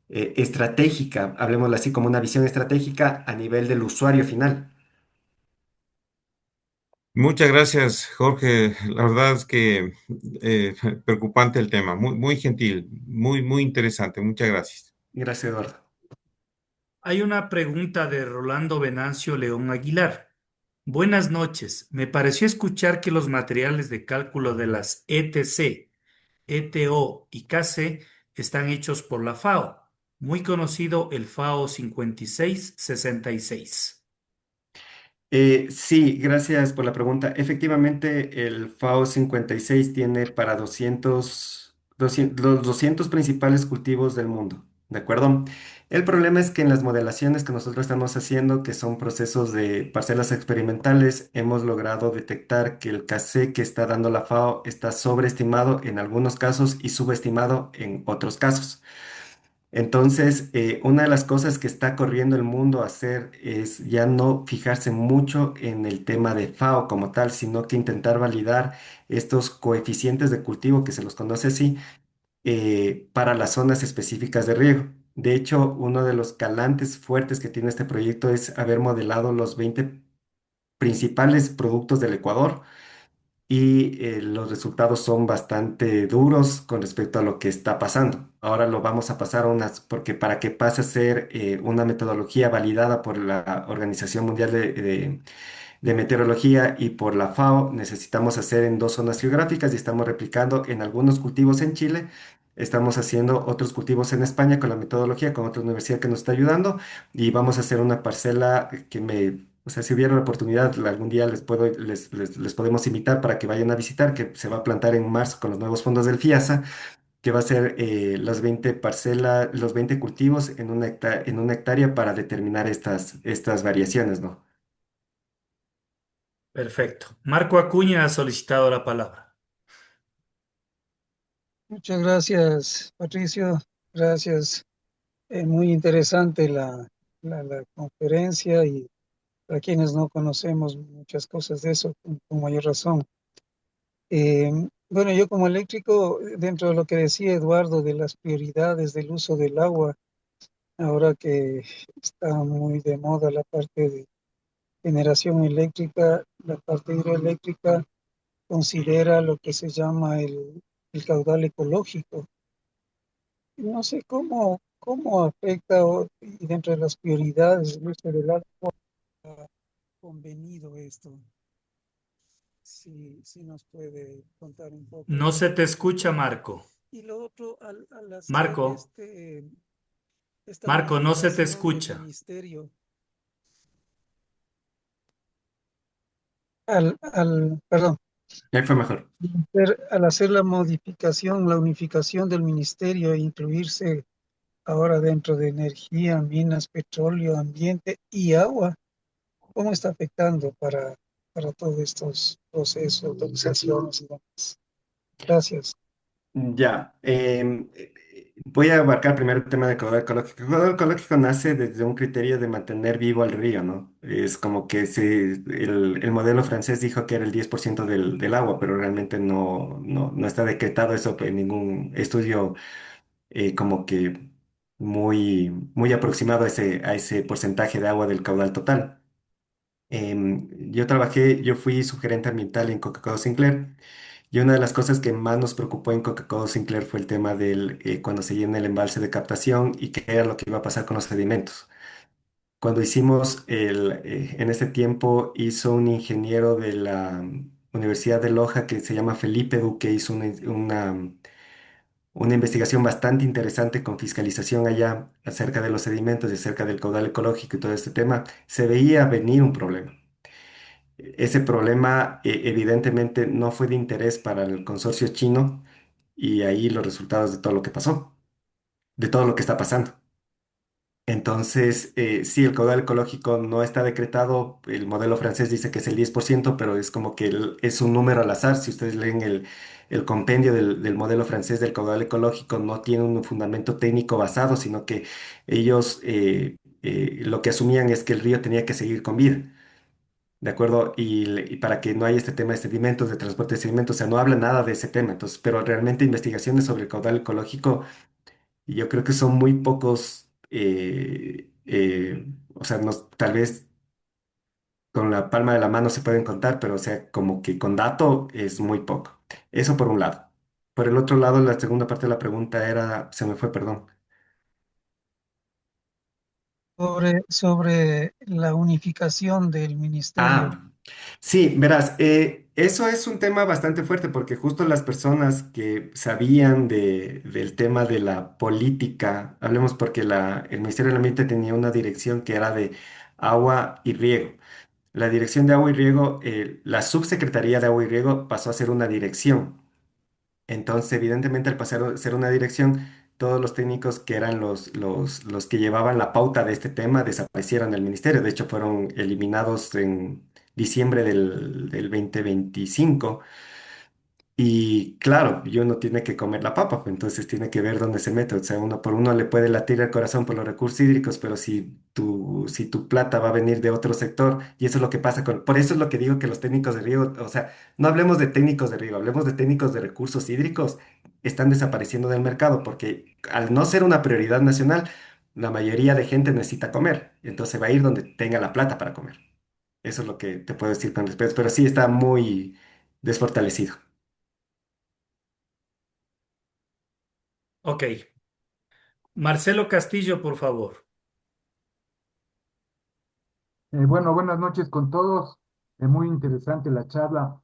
estratégica, hablemoslo así como una visión estratégica a nivel del usuario final. Muchas gracias, Jorge. La verdad es que eh, preocupante el tema, muy, muy gentil, muy, muy interesante. Muchas gracias. Gracias, Eduardo. Hay una pregunta de Rolando Venancio León Aguilar. Buenas noches. Me pareció escuchar que los materiales de cálculo de las ETC, ETO y KC están hechos por la FAO, muy conocido el FAO 5666. Sí, gracias por la pregunta. Efectivamente, el FAO 56 tiene para 200 los 200 principales cultivos del mundo, ¿de acuerdo? El problema es que en las modelaciones que nosotros estamos haciendo, que son procesos de parcelas experimentales, hemos logrado detectar que el KC que está dando la FAO está sobreestimado en algunos casos y subestimado en otros casos. Entonces, una de las cosas que está corriendo el mundo a hacer es ya no fijarse mucho en el tema de FAO como tal, sino que intentar validar estos coeficientes de cultivo, que se los conoce así, para las zonas específicas de riego. De hecho, uno de los calantes fuertes que tiene este proyecto es haber modelado los 20 principales productos del Ecuador y los resultados son bastante duros con respecto a lo que está pasando. Ahora lo vamos a pasar a unas, porque para que pase a ser una metodología validada por la Organización Mundial de Meteorología y por la FAO, necesitamos hacer en dos zonas geográficas y estamos replicando en algunos cultivos en Chile. Estamos haciendo otros cultivos en España con la metodología, con otra universidad que nos está ayudando y vamos a hacer una parcela o sea, si hubiera la oportunidad, algún día les podemos invitar para que vayan a visitar, que se va a plantar en marzo con los nuevos fondos del FIASA, que va a ser las 20 parcelas, los 20 cultivos en una hectárea para determinar estas variaciones, ¿no? Perfecto. Marco Acuña ha solicitado la palabra. Muchas gracias, Patricio. Gracias. Muy interesante la conferencia y para quienes no conocemos muchas cosas de eso, con mayor razón. Eh, bueno, yo como eléctrico, dentro de lo que decía Eduardo de las prioridades del uso del agua, ahora que está muy de moda la parte de generación eléctrica, la parte hidroeléctrica considera lo que se llama el caudal ecológico. No sé cómo afecta y dentro de las prioridades del uso del agua ha convenido esto. Si nos puede contar un poco No de se eso. te escucha, Marco. Y lo otro, al hacer Marco, esta Marco, no se te modificación del escucha. ministerio, perdón, Ahí fue mejor. al hacer la modificación, la unificación del ministerio e incluirse ahora dentro de energía, minas, petróleo, ambiente y agua, ¿cómo está afectando para todos estos procesos, autorizaciones y demás? Gracias. Ya, voy a abarcar primero el tema de caudal ecológico. El caudal ecológico nace desde un criterio de mantener vivo al río, ¿no? Es como que el modelo francés dijo que era el 10% del agua, pero realmente no está decretado eso en ningún estudio como que muy aproximado a ese porcentaje de agua del caudal total. Yo fui sugerente ambiental en Coca-Cola Sinclair. Y una de las cosas que más nos preocupó en Coca-Cola Sinclair fue el tema cuando se llena el embalse de captación y qué era lo que iba a pasar con los sedimentos. Cuando hicimos en ese tiempo hizo un ingeniero de la Universidad de Loja que se llama Felipe Duque, hizo una investigación bastante interesante con fiscalización allá acerca de los sedimentos y acerca del caudal ecológico y todo este tema. Se veía venir un problema. Ese problema evidentemente no fue de interés para el consorcio chino y ahí los resultados de todo lo que pasó, de todo lo que está pasando. Entonces, sí, el caudal ecológico no está decretado, el modelo francés dice que es el 10%, pero es como que es un número al azar. Si ustedes leen el compendio del modelo francés del caudal ecológico, no tiene un fundamento técnico basado, sino que ellos lo que asumían es que el río tenía que seguir con vida. ¿De acuerdo? Y para que no haya este tema de sedimentos, de transporte de sedimentos, o sea, no habla nada de ese tema. Entonces, pero realmente investigaciones sobre el caudal ecológico, yo creo que son muy pocos, o sea, tal vez con la palma de la mano se pueden contar, pero o sea, como que con dato es muy poco. Eso por un lado. Por el otro lado, la segunda parte de la pregunta era, se me fue, perdón. sobre la unificación del ministerio. Ah, sí, verás, eso es un tema bastante fuerte porque justo las personas que sabían del tema de la política, hablemos porque el Ministerio del Ambiente tenía una dirección que era de agua y riego. La dirección de agua y riego, la subsecretaría de agua y riego pasó a ser una dirección. Entonces, evidentemente, al pasar a ser una dirección, todos los técnicos que eran los que llevaban la pauta de este tema desaparecieron del ministerio. De hecho, fueron eliminados en diciembre del 2025. Y claro, y uno tiene que comer la papa, pues, entonces tiene que ver dónde se mete. O sea, uno por uno le puede latir el corazón por los recursos hídricos, pero si tu plata va a venir de otro sector, y eso es lo que pasa por eso es lo que digo que los técnicos de riego, o sea, no hablemos de técnicos de riego, hablemos de técnicos de recursos hídricos, están desapareciendo del mercado, porque al no ser una prioridad nacional, la mayoría de gente necesita comer, entonces va a ir donde tenga la plata para comer. Eso es lo que te puedo decir con respeto, pero sí está muy desfortalecido. Ok. Marcelo Castillo, por favor. Bueno, buenas noches con todos. Muy interesante la charla.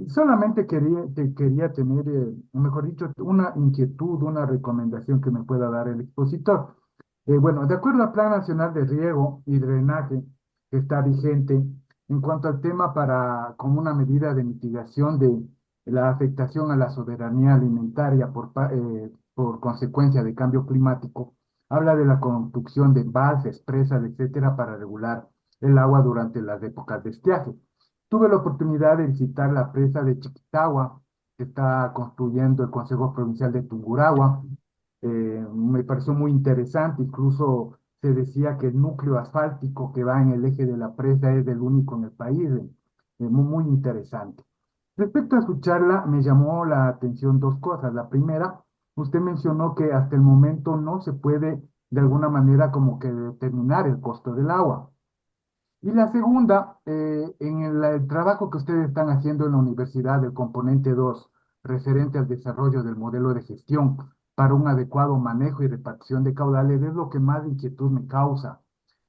Solamente quería tener, o mejor dicho, una inquietud, una recomendación que me pueda dar el expositor. Bueno, de acuerdo al Plan Nacional de Riego y Drenaje que está vigente, en cuanto al tema como una medida de mitigación de la afectación a la soberanía alimentaria por consecuencia de cambio climático, habla de la construcción de embalses, presas, etcétera, para regular el agua durante las épocas de estiaje. Tuve la oportunidad de visitar la presa de Chiquitagua, que está construyendo el Consejo Provincial de Tungurahua. Me pareció muy interesante, incluso se decía que el núcleo asfáltico que va en el eje de la presa es el único en el país. Muy interesante. Respecto a su charla, me llamó la atención dos cosas. La primera, usted mencionó que hasta el momento no se puede de alguna manera como que determinar el costo del agua. Y la segunda, en el trabajo que ustedes están haciendo en la universidad del componente 2 referente al desarrollo del modelo de gestión para un adecuado manejo y repartición de caudales, es lo que más inquietud me causa.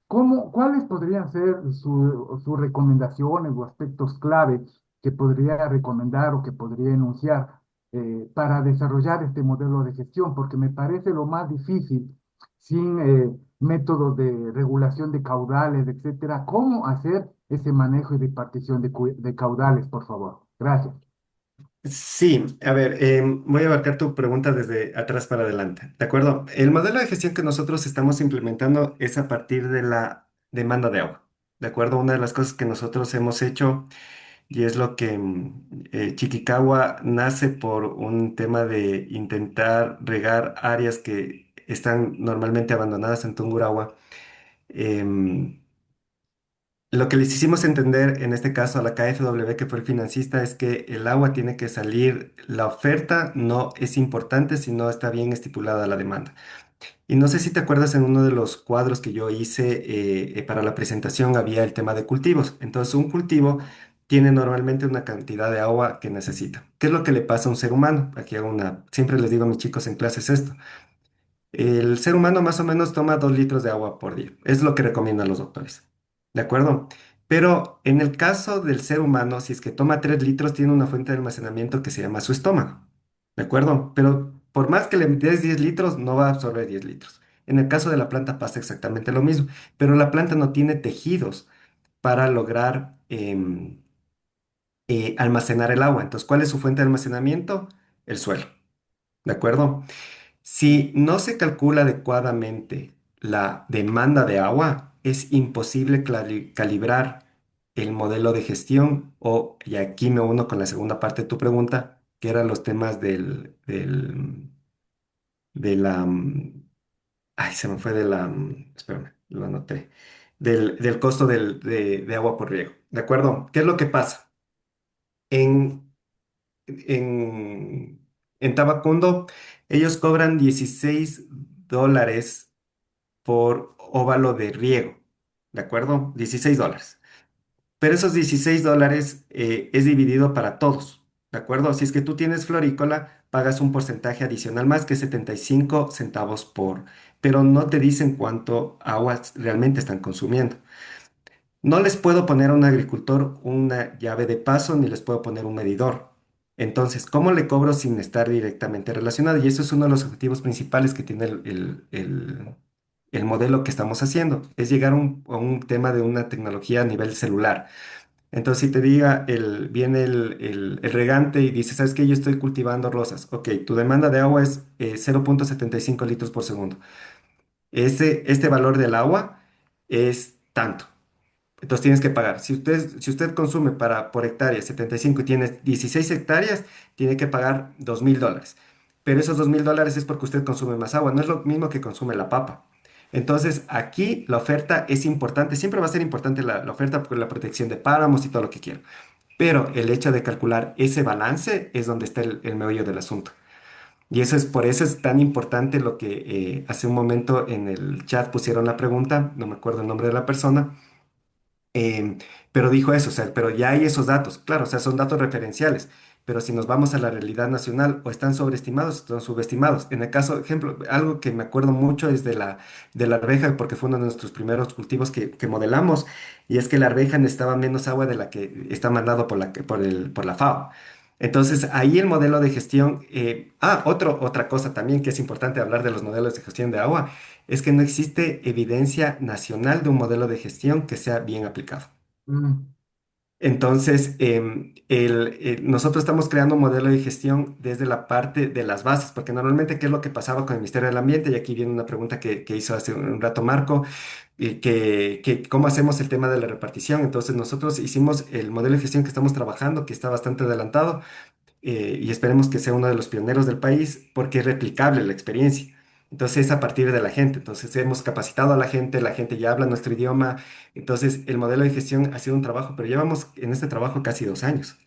¿Cuáles podrían ser sus recomendaciones o aspectos clave que podría recomendar o que podría enunciar para desarrollar este modelo de gestión? Porque me parece lo más difícil sin métodos de regulación de caudales, etcétera. ¿Cómo hacer ese manejo y repartición de caudales, por favor? Gracias. Sí, a ver, voy a abarcar tu pregunta desde atrás para adelante, ¿de acuerdo? El modelo de gestión que nosotros estamos implementando es a partir de la demanda de agua, ¿de acuerdo? Una de las cosas que nosotros hemos hecho y es lo que Chiquicagua nace por un tema de intentar regar áreas que están normalmente abandonadas en Tungurahua. Em, lo que les hicimos entender en este caso a la KfW, que fue el financista, es que el agua tiene que salir, la oferta no es importante si no está bien estipulada la demanda. Y no sé si te acuerdas en uno de los cuadros que yo hice para la presentación había el tema de cultivos. Entonces un cultivo tiene normalmente una cantidad de agua que necesita. ¿Qué es lo que le pasa a un ser humano? Aquí hago siempre les digo a mis chicos en clases esto. El ser humano más o menos toma 2 litros de agua por día. Es lo que recomiendan los doctores. ¿De acuerdo? Pero en el caso del ser humano, si es que toma 3 litros, tiene una fuente de almacenamiento que se llama su estómago. ¿De acuerdo? Pero por más que le des 10 litros, no va a absorber 10 litros. En el caso de la planta pasa exactamente lo mismo. Pero la planta no tiene tejidos para lograr almacenar el agua. Entonces, ¿cuál es su fuente de almacenamiento? El suelo. ¿De acuerdo? Si no se calcula adecuadamente la demanda de agua, es imposible calibrar el modelo de gestión y aquí me uno con la segunda parte de tu pregunta, que eran los temas de la, ay, se me fue de la, espérame, lo anoté, del costo de agua por riego. ¿De acuerdo? ¿Qué es lo que pasa? En, en, en Tabacundo, ellos cobran $16 por óvalo de riego, ¿de acuerdo? $16. Pero esos $16 es dividido para todos, ¿de acuerdo? Si es que tú tienes florícola, pagas un porcentaje adicional más que 75 centavos pero no te dicen cuánto agua realmente están consumiendo. No les puedo poner a un agricultor una llave de paso ni les puedo poner un medidor. Entonces, ¿cómo le cobro sin estar directamente relacionado? Y eso es uno de los objetivos principales que tiene el modelo que estamos haciendo, es llegar a un tema de una tecnología a nivel celular. Entonces, si te diga, viene el regante y dice, ¿sabes qué? Yo estoy cultivando rosas. Ok, tu demanda de agua es 0,75 litros por segundo. Este valor del agua es tanto. Entonces tienes que pagar. Si usted consume por hectárea 75 y tiene 16 hectáreas, tiene que pagar $2.000. Pero esos $2.000 es porque usted consume más agua. No es lo mismo que consume la papa. Entonces aquí la oferta es importante. Siempre va a ser importante la oferta por la protección de páramos y todo lo que quiera. Pero el hecho de calcular ese balance es donde está el meollo del asunto. Y por eso es tan importante lo que hace un momento en el chat pusieron la pregunta, no me acuerdo el nombre de la persona, Em, pero dijo eso, o sea, pero ya hay esos datos, claro, o sea, son datos referenciales, pero si nos vamos a la realidad nacional, o están sobreestimados o están subestimados. En el caso, ejemplo, algo que me acuerdo mucho es de la arveja, porque fue uno de nuestros primeros cultivos que modelamos, y es que la arveja necesitaba menos agua de la que está mandado por la FAO. Entonces, ahí el modelo de gestión, otra cosa también que es importante hablar de los modelos de gestión de agua, es que no existe evidencia nacional de un modelo de gestión que sea bien aplicado. Mm, Entonces, nosotros estamos creando un modelo de gestión desde la parte de las bases, porque normalmente, ¿qué es lo que pasaba con el Ministerio del Ambiente? Y aquí viene una pregunta que hizo hace un rato Marco, y ¿cómo hacemos el tema de la repartición? Entonces, nosotros hicimos el modelo de gestión que estamos trabajando, que está bastante adelantado, y esperemos que sea uno de los pioneros del país porque es replicable la experiencia. Entonces es a partir de la gente. Entonces hemos capacitado a la gente ya habla nuestro idioma. Entonces el modelo de gestión ha sido un trabajo, pero llevamos en este trabajo casi 2 años.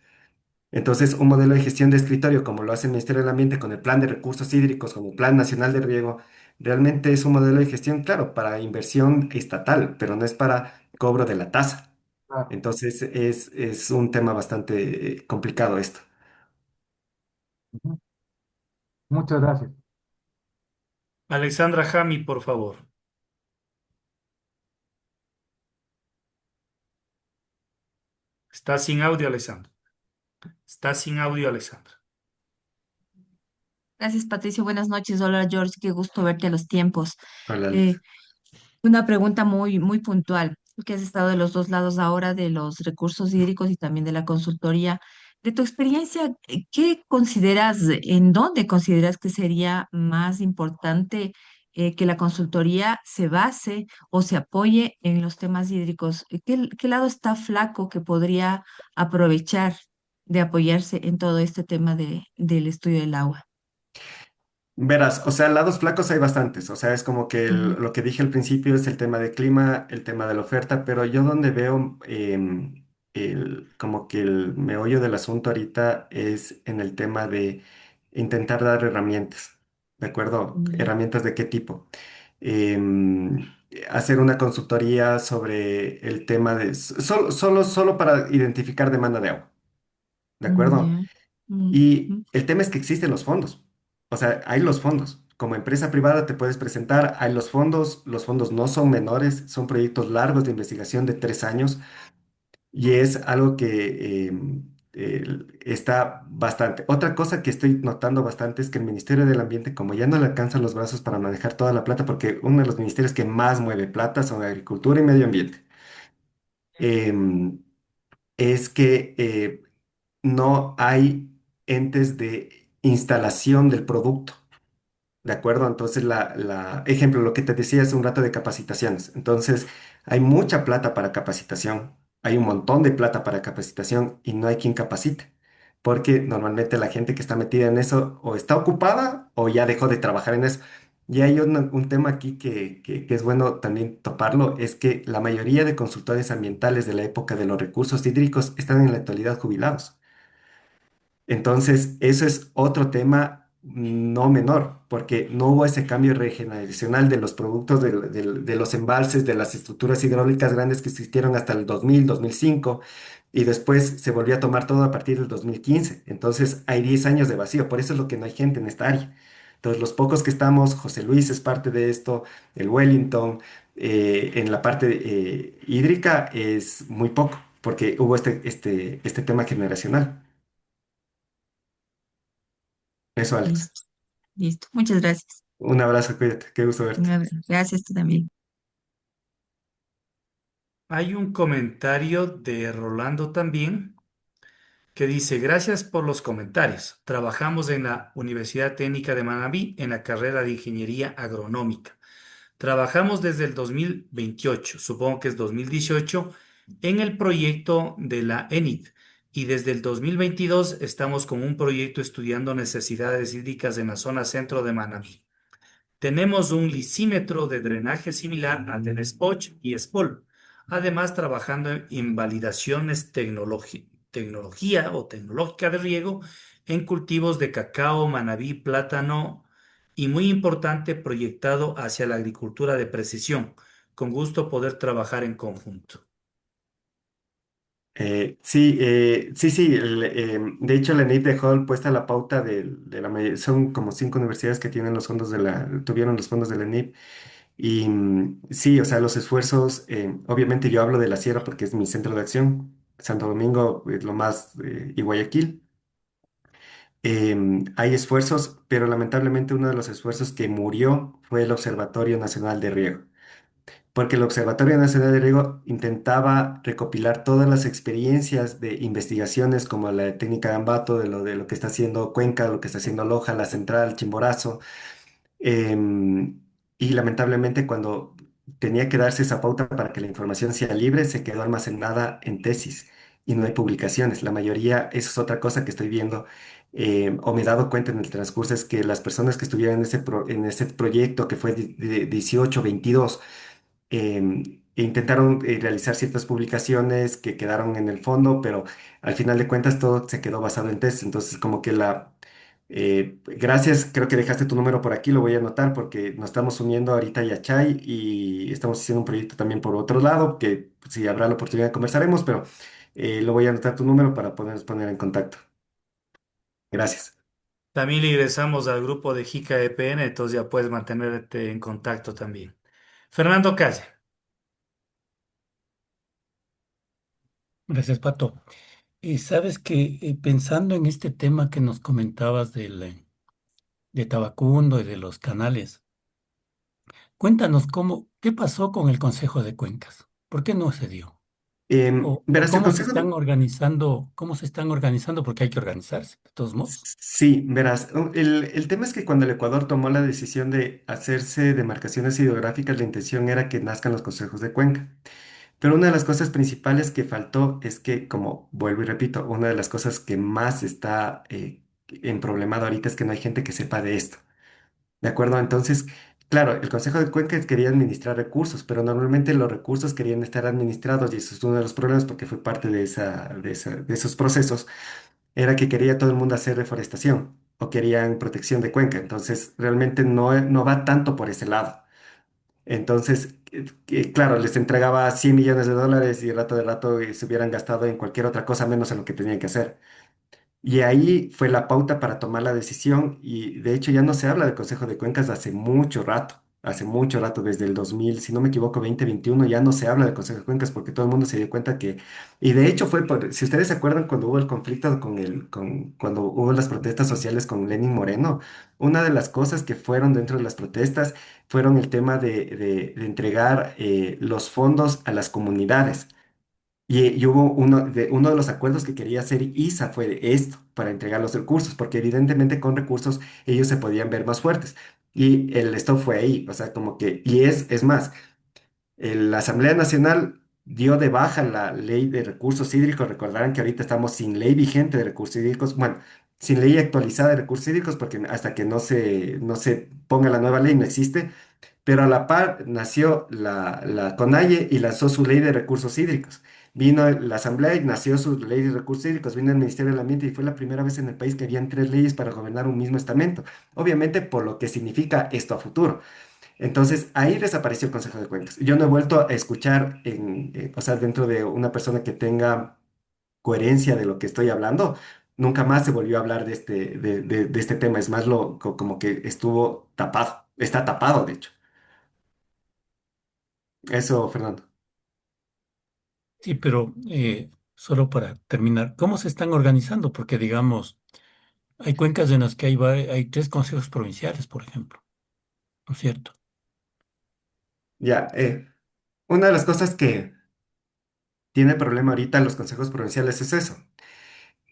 Entonces un modelo de gestión de escritorio, como lo hace el Ministerio del Ambiente con el Plan de Recursos Hídricos, con el Plan Nacional de Riego, realmente es un modelo de gestión, claro, para inversión estatal, pero no es para cobro de la tasa. claro. Entonces es un tema bastante complicado esto. Ujú. Muchas gracias. Alexandra Jami, por favor. Está sin audio, Alexandra. Está sin audio, Alexandra. Gracias, Patricio. Buenas noches. Hola, George. Qué gusto verte a los tiempos. Hola, Eh, Alex. una pregunta muy, muy puntual. Tú que has estado de los dos lados ahora, de los recursos hídricos y también de la consultoría. De tu experiencia, ¿qué consideras, en dónde consideras que sería más importante que la consultoría se base o se apoye en los temas hídricos? ¿Qué lado está flaco que podría aprovechar de apoyarse en todo este tema del estudio del agua? Verás, o sea, lados flacos hay bastantes, o sea, es como que Ujú, lo que dije al principio es el tema de clima, el tema de la oferta, pero yo donde veo como que el meollo del asunto ahorita es en el tema de intentar dar herramientas, ¿de acuerdo? ya, ¿Herramientas de qué tipo? Em, Hacer una consultoría sobre el tema solo para identificar demanda de agua, ¿de acuerdo? ya, mm, Y mm, el tema es que existen los fondos. O sea, hay los fondos. como empresa privada te puedes presentar. Hay los fondos no son menores, son proyectos largos de investigación de 3 años y es algo que está bastante. Otra cosa que estoy notando bastante es que el Ministerio del Ambiente, como ya no le alcanzan los brazos para manejar toda la plata, porque uno de los ministerios que más mueve plata son Agricultura y Medio Ambiente, em, es que no hay entes de instalación del producto. ¿De acuerdo? Entonces, ejemplo, lo que te decía hace un rato de capacitaciones. Entonces, hay mucha plata para capacitación, hay un montón de plata para capacitación y no hay quien capacite, porque normalmente la gente que está metida en eso o está ocupada o ya dejó de trabajar en eso. Y hay un tema aquí que es bueno también toparlo, es que la mayoría de consultores ambientales de la época de los recursos hídricos están en la actualidad jubilados. Entonces, eso es otro tema no menor, porque no hubo ese cambio regeneracional de los productos de los embalses, de las estructuras hidráulicas grandes que existieron hasta el 2000, 2005, y después se volvió a tomar todo a partir del 2015. Entonces, hay 10 años de vacío, por eso es lo que no hay gente en esta área. Entonces, los pocos que estamos, José Luis es parte de esto, el Wellington, en la parte hídrica es muy poco, porque hubo este tema generacional. Eso, Alex. Listo, listo. Muchas gracias. Un abrazo, cuídate, qué gusto Un verte. abrazo. Gracias tú también. Hay un comentario de Rolando también que dice, gracias por los comentarios. Trabajamos en la Universidad Técnica de Manabí en la carrera de Ingeniería Agronómica. Trabajamos desde el 2028, supongo que es 2018, en el proyecto de la ENIT y desde el 2022 estamos con un proyecto estudiando necesidades hídricas en la zona centro de Manabí. Tenemos un lisímetro de drenaje similar al del SPOCH y SPOL. Además, trabajando en validaciones tecnología o tecnológica de riego en cultivos de cacao, manabí, plátano y muy importante, proyectado hacia la agricultura de precisión. Con gusto poder trabajar en conjunto. Sí, sí, de hecho la NIP dejó puesta la pauta de la mayoría, son como 5 universidades que tienen los fondos tuvieron los fondos de la NIP y sí, o sea, los esfuerzos, obviamente yo hablo de la Sierra porque es mi centro de acción, Santo Domingo es lo más, y Guayaquil. Hay esfuerzos, pero lamentablemente uno de los esfuerzos que murió fue el Observatorio Nacional de Riego. Porque el Observatorio Nacional de Riego intentaba recopilar todas las experiencias de investigaciones como la técnica de Ambato, de lo que está haciendo Cuenca, lo que está haciendo Loja, la Central, Chimborazo, em, y lamentablemente cuando tenía que darse esa pauta para que la información sea libre, se quedó almacenada en tesis y no hay publicaciones. La mayoría, eso es otra cosa que estoy viendo, o me he dado cuenta en el transcurso, es que las personas que estuvieron en ese proyecto que fue de 18, 22, intentaron realizar ciertas publicaciones que quedaron en el fondo, pero al final de cuentas todo se quedó basado en test. Entonces, como que gracias, creo que dejaste tu número por aquí, lo voy a anotar porque nos estamos uniendo ahorita a Yachay y estamos haciendo un proyecto también por otro lado, que si habrá la oportunidad conversaremos, pero lo voy a anotar tu número para podernos poner en contacto. Gracias. También ingresamos al grupo de JICA EPN, entonces ya puedes mantenerte en contacto también. Fernando Calle. Gracias, Pato. Sabes que pensando en este tema que nos comentabas de Tabacundo y de los canales, cuéntanos qué pasó con el Consejo de Cuencas, ¿por qué no se dio? O Verás, el cómo se Consejo están organizando, porque hay que organizarse, de todos modos. Sí, verás, el tema es que cuando el Ecuador tomó la decisión de hacerse demarcaciones hidrográficas, la intención era que nazcan los consejos de cuenca. Pero una de las cosas principales que faltó es que, como vuelvo y repito, una de las cosas que más está en problemado ahorita es que no hay gente que sepa de esto. ¿De acuerdo? Entonces, claro, el Consejo de Cuenca quería administrar recursos, pero normalmente los recursos querían estar administrados y eso es uno de los problemas porque fue parte de esos procesos era que quería todo el mundo hacer reforestación o querían protección de cuenca. Entonces, realmente no va tanto por ese lado. Entonces, claro, les entregaba 100 millones de dólares y rato de rato se hubieran gastado en cualquier otra cosa menos en lo que tenían que hacer. Y ahí fue la pauta para tomar la decisión y de hecho ya no se habla del Consejo de Cuencas hace mucho rato, desde el 2000, si no me equivoco, 2021, ya no se habla del Consejo de Cuencas porque todo el mundo se dio cuenta que, y de hecho fue por, si ustedes se acuerdan cuando hubo el conflicto cuando hubo las protestas sociales con Lenin Moreno, una de las cosas que fueron dentro de las protestas fueron el tema de entregar los fondos a las comunidades. Y hubo uno de los acuerdos que quería hacer ISA fue de esto, para entregar los recursos, porque evidentemente con recursos ellos se podían ver más fuertes. Y el esto fue ahí, o sea, como que, es más, la Asamblea Nacional dio de baja la ley de recursos hídricos. Recordarán que ahorita estamos sin ley vigente de recursos hídricos, bueno, sin ley actualizada de recursos hídricos, porque hasta que no se ponga la nueva ley no existe, pero a la par nació la CONAIE y lanzó su ley de recursos hídricos. Vino la Asamblea y nació su ley de recursos hídricos, vino el Ministerio del Ambiente y fue la primera vez en el país que habían tres leyes para gobernar un mismo estamento. Obviamente por lo que significa esto a futuro. Entonces ahí desapareció el Consejo de Cuentas. Yo no he vuelto a escuchar, o sea, dentro de una persona que tenga coherencia de lo que estoy hablando, nunca más se volvió a hablar de este tema. Es más, como que estuvo tapado, está tapado, de hecho. Eso, Fernando. Sí, pero solo para terminar, ¿cómo se están organizando? Porque, digamos, hay cuencas en las que hay tres consejos provinciales, por ejemplo, ¿no es cierto? Ya, una de las cosas que tiene problema ahorita los consejos provinciales es eso,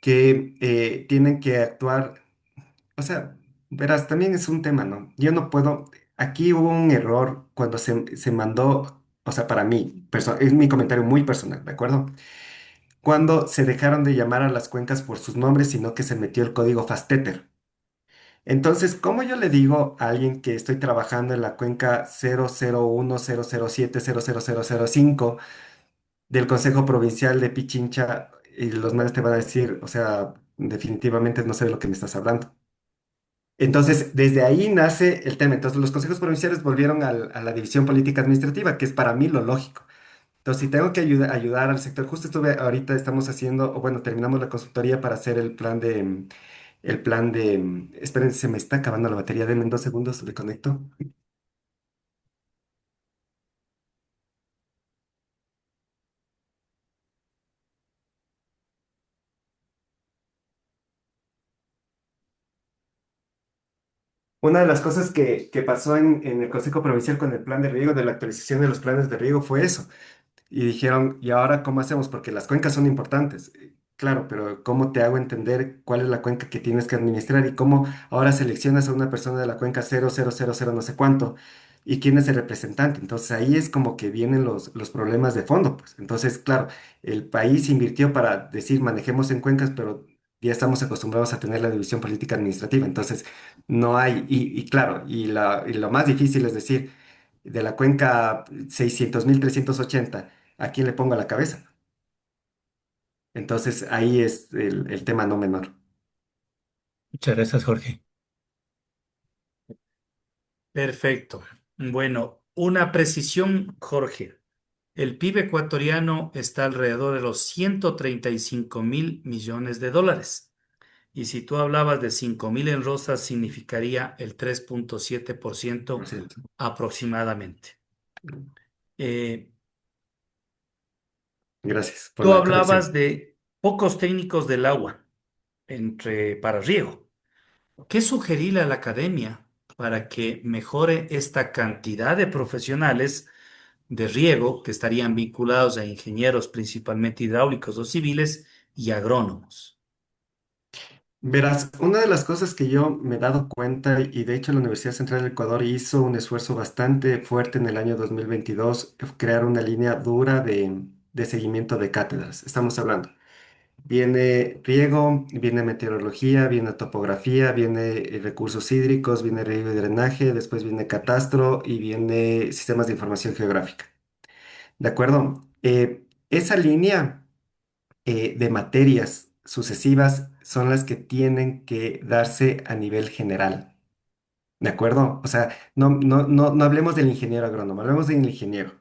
que tienen que actuar, o sea, verás, también es un tema, ¿no? Yo no puedo, aquí hubo un error cuando se mandó, o sea, para mí, es mi comentario muy personal, ¿de acuerdo? Cuando se dejaron de llamar a las cuencas por sus nombres, sino que se metió el código FASTETER. Entonces, ¿cómo yo le digo a alguien que estoy trabajando en la cuenca 001, 007, 00005 del Consejo Provincial de Pichincha y los manes te van a decir, o sea, definitivamente no sé de lo que me estás hablando? Entonces, desde ahí nace el tema. Entonces, los consejos provinciales volvieron a la división política administrativa, que es para mí lo lógico. Entonces, si tengo que ayudar al sector, justo ahorita estamos haciendo, o bueno, terminamos la consultoría para hacer esperen, se me está acabando la batería, denme en 2 segundos, le conecto. Una de las cosas que pasó en el Consejo Provincial con el plan de riego, de la actualización de los planes de riego, fue eso. Y dijeron, ¿y ahora cómo hacemos? Porque las cuencas son importantes. Claro, pero ¿cómo te hago entender cuál es la cuenca que tienes que administrar y cómo ahora seleccionas a una persona de la cuenca 0000 no sé cuánto y quién es el representante? Entonces ahí es como que vienen los problemas de fondo, pues. Entonces, claro, el país invirtió para decir manejemos en cuencas, pero ya estamos acostumbrados a tener la división política administrativa. Entonces, no hay, y claro, y lo más difícil es decir, de la cuenca 600.380, ¿a quién le pongo a la cabeza? Entonces ahí es el tema no menor. Muchas gracias, Jorge. Perfecto. Bueno, una precisión, Jorge. El PIB ecuatoriano está alrededor de los 135.000 millones de dólares. Y si tú hablabas de 5.000 en rosas, significaría el 3.7% Por cierto. aproximadamente. Eh, Gracias por Tú la hablabas corrección. de pocos técnicos del agua para riego. ¿Qué sugerirle a la academia para que mejore esta cantidad de profesionales de riego que estarían vinculados a ingenieros principalmente hidráulicos o civiles y agrónomos? Verás, una de las cosas que yo me he dado cuenta, y de hecho la Universidad Central del Ecuador hizo un esfuerzo bastante fuerte en el año 2022, crear una línea dura de seguimiento de cátedras. Estamos hablando. Viene riego, viene meteorología, viene topografía, viene recursos hídricos, viene riego y drenaje, después viene catastro y viene sistemas de información geográfica. ¿De acuerdo? Esa línea de materias sucesivas son las que tienen que darse a nivel general. ¿De acuerdo? O sea, no hablemos del ingeniero agrónomo, hablemos del ingeniero.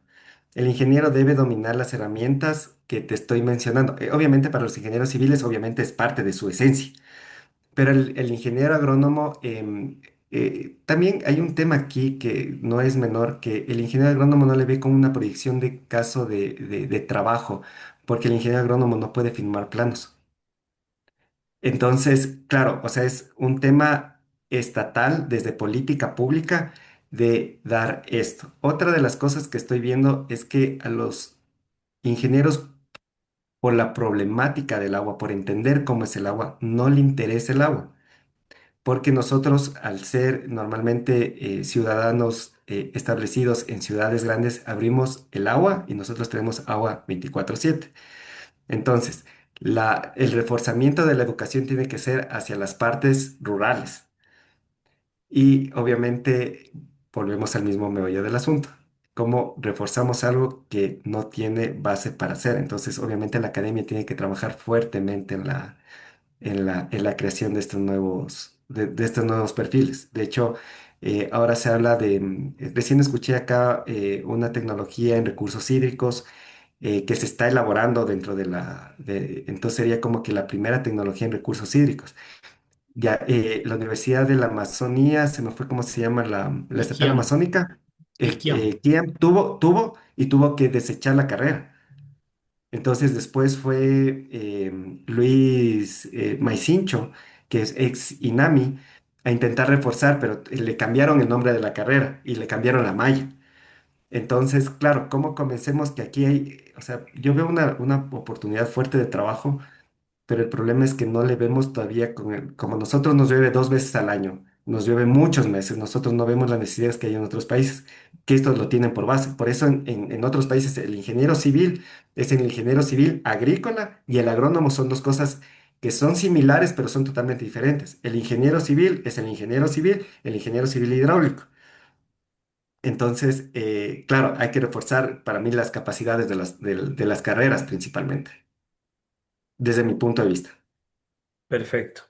el ingeniero debe dominar las herramientas que te estoy mencionando. Obviamente para los ingenieros civiles, obviamente es parte de su esencia, pero el ingeniero agrónomo, también hay un tema aquí que no es menor, que el ingeniero agrónomo no le ve como una proyección de caso de trabajo, porque el ingeniero agrónomo no puede firmar planos. Entonces, claro, o sea, es un tema estatal desde política pública de dar esto. Otra de las cosas que estoy viendo es que a los ingenieros, por la problemática del agua, por entender cómo es el agua, no le interesa el agua, porque nosotros, al ser normalmente ciudadanos establecidos en ciudades grandes, abrimos el agua y nosotros tenemos agua 24/7. Entonces, el reforzamiento de la educación tiene que ser hacia las partes rurales. Y obviamente volvemos al mismo meollo del asunto. ¿Cómo reforzamos algo que no tiene base para hacer? Entonces, obviamente la academia tiene que trabajar fuertemente en la creación de estos de estos nuevos perfiles. De hecho, ahora se habla recién escuché acá una tecnología en recursos hídricos que se está elaborando dentro entonces sería como que la primera tecnología en recursos hídricos. Ya, la Universidad de la Amazonía, se me fue cómo se llama la El estatal Kiam, amazónica, el Kiam. Kiam tuvo que desechar la carrera. Entonces después fue Luis Maicincho, que es ex INAMI, a intentar reforzar, pero le cambiaron el nombre de la carrera y le cambiaron la malla. Entonces, claro, ¿cómo convencemos que aquí hay, o sea, yo veo una oportunidad fuerte de trabajo, pero el problema es que no le vemos todavía como nosotros nos llueve 2 veces al año, nos llueve muchos meses, nosotros no vemos las necesidades que hay en otros países, que estos lo tienen por base. Por eso en otros países el ingeniero civil es el ingeniero civil agrícola y el agrónomo son dos cosas que son similares, pero son totalmente diferentes. El ingeniero civil es el ingeniero civil hidráulico. Entonces, claro, hay que reforzar para mí las capacidades de las carreras principalmente, desde mi punto de vista. Perfecto.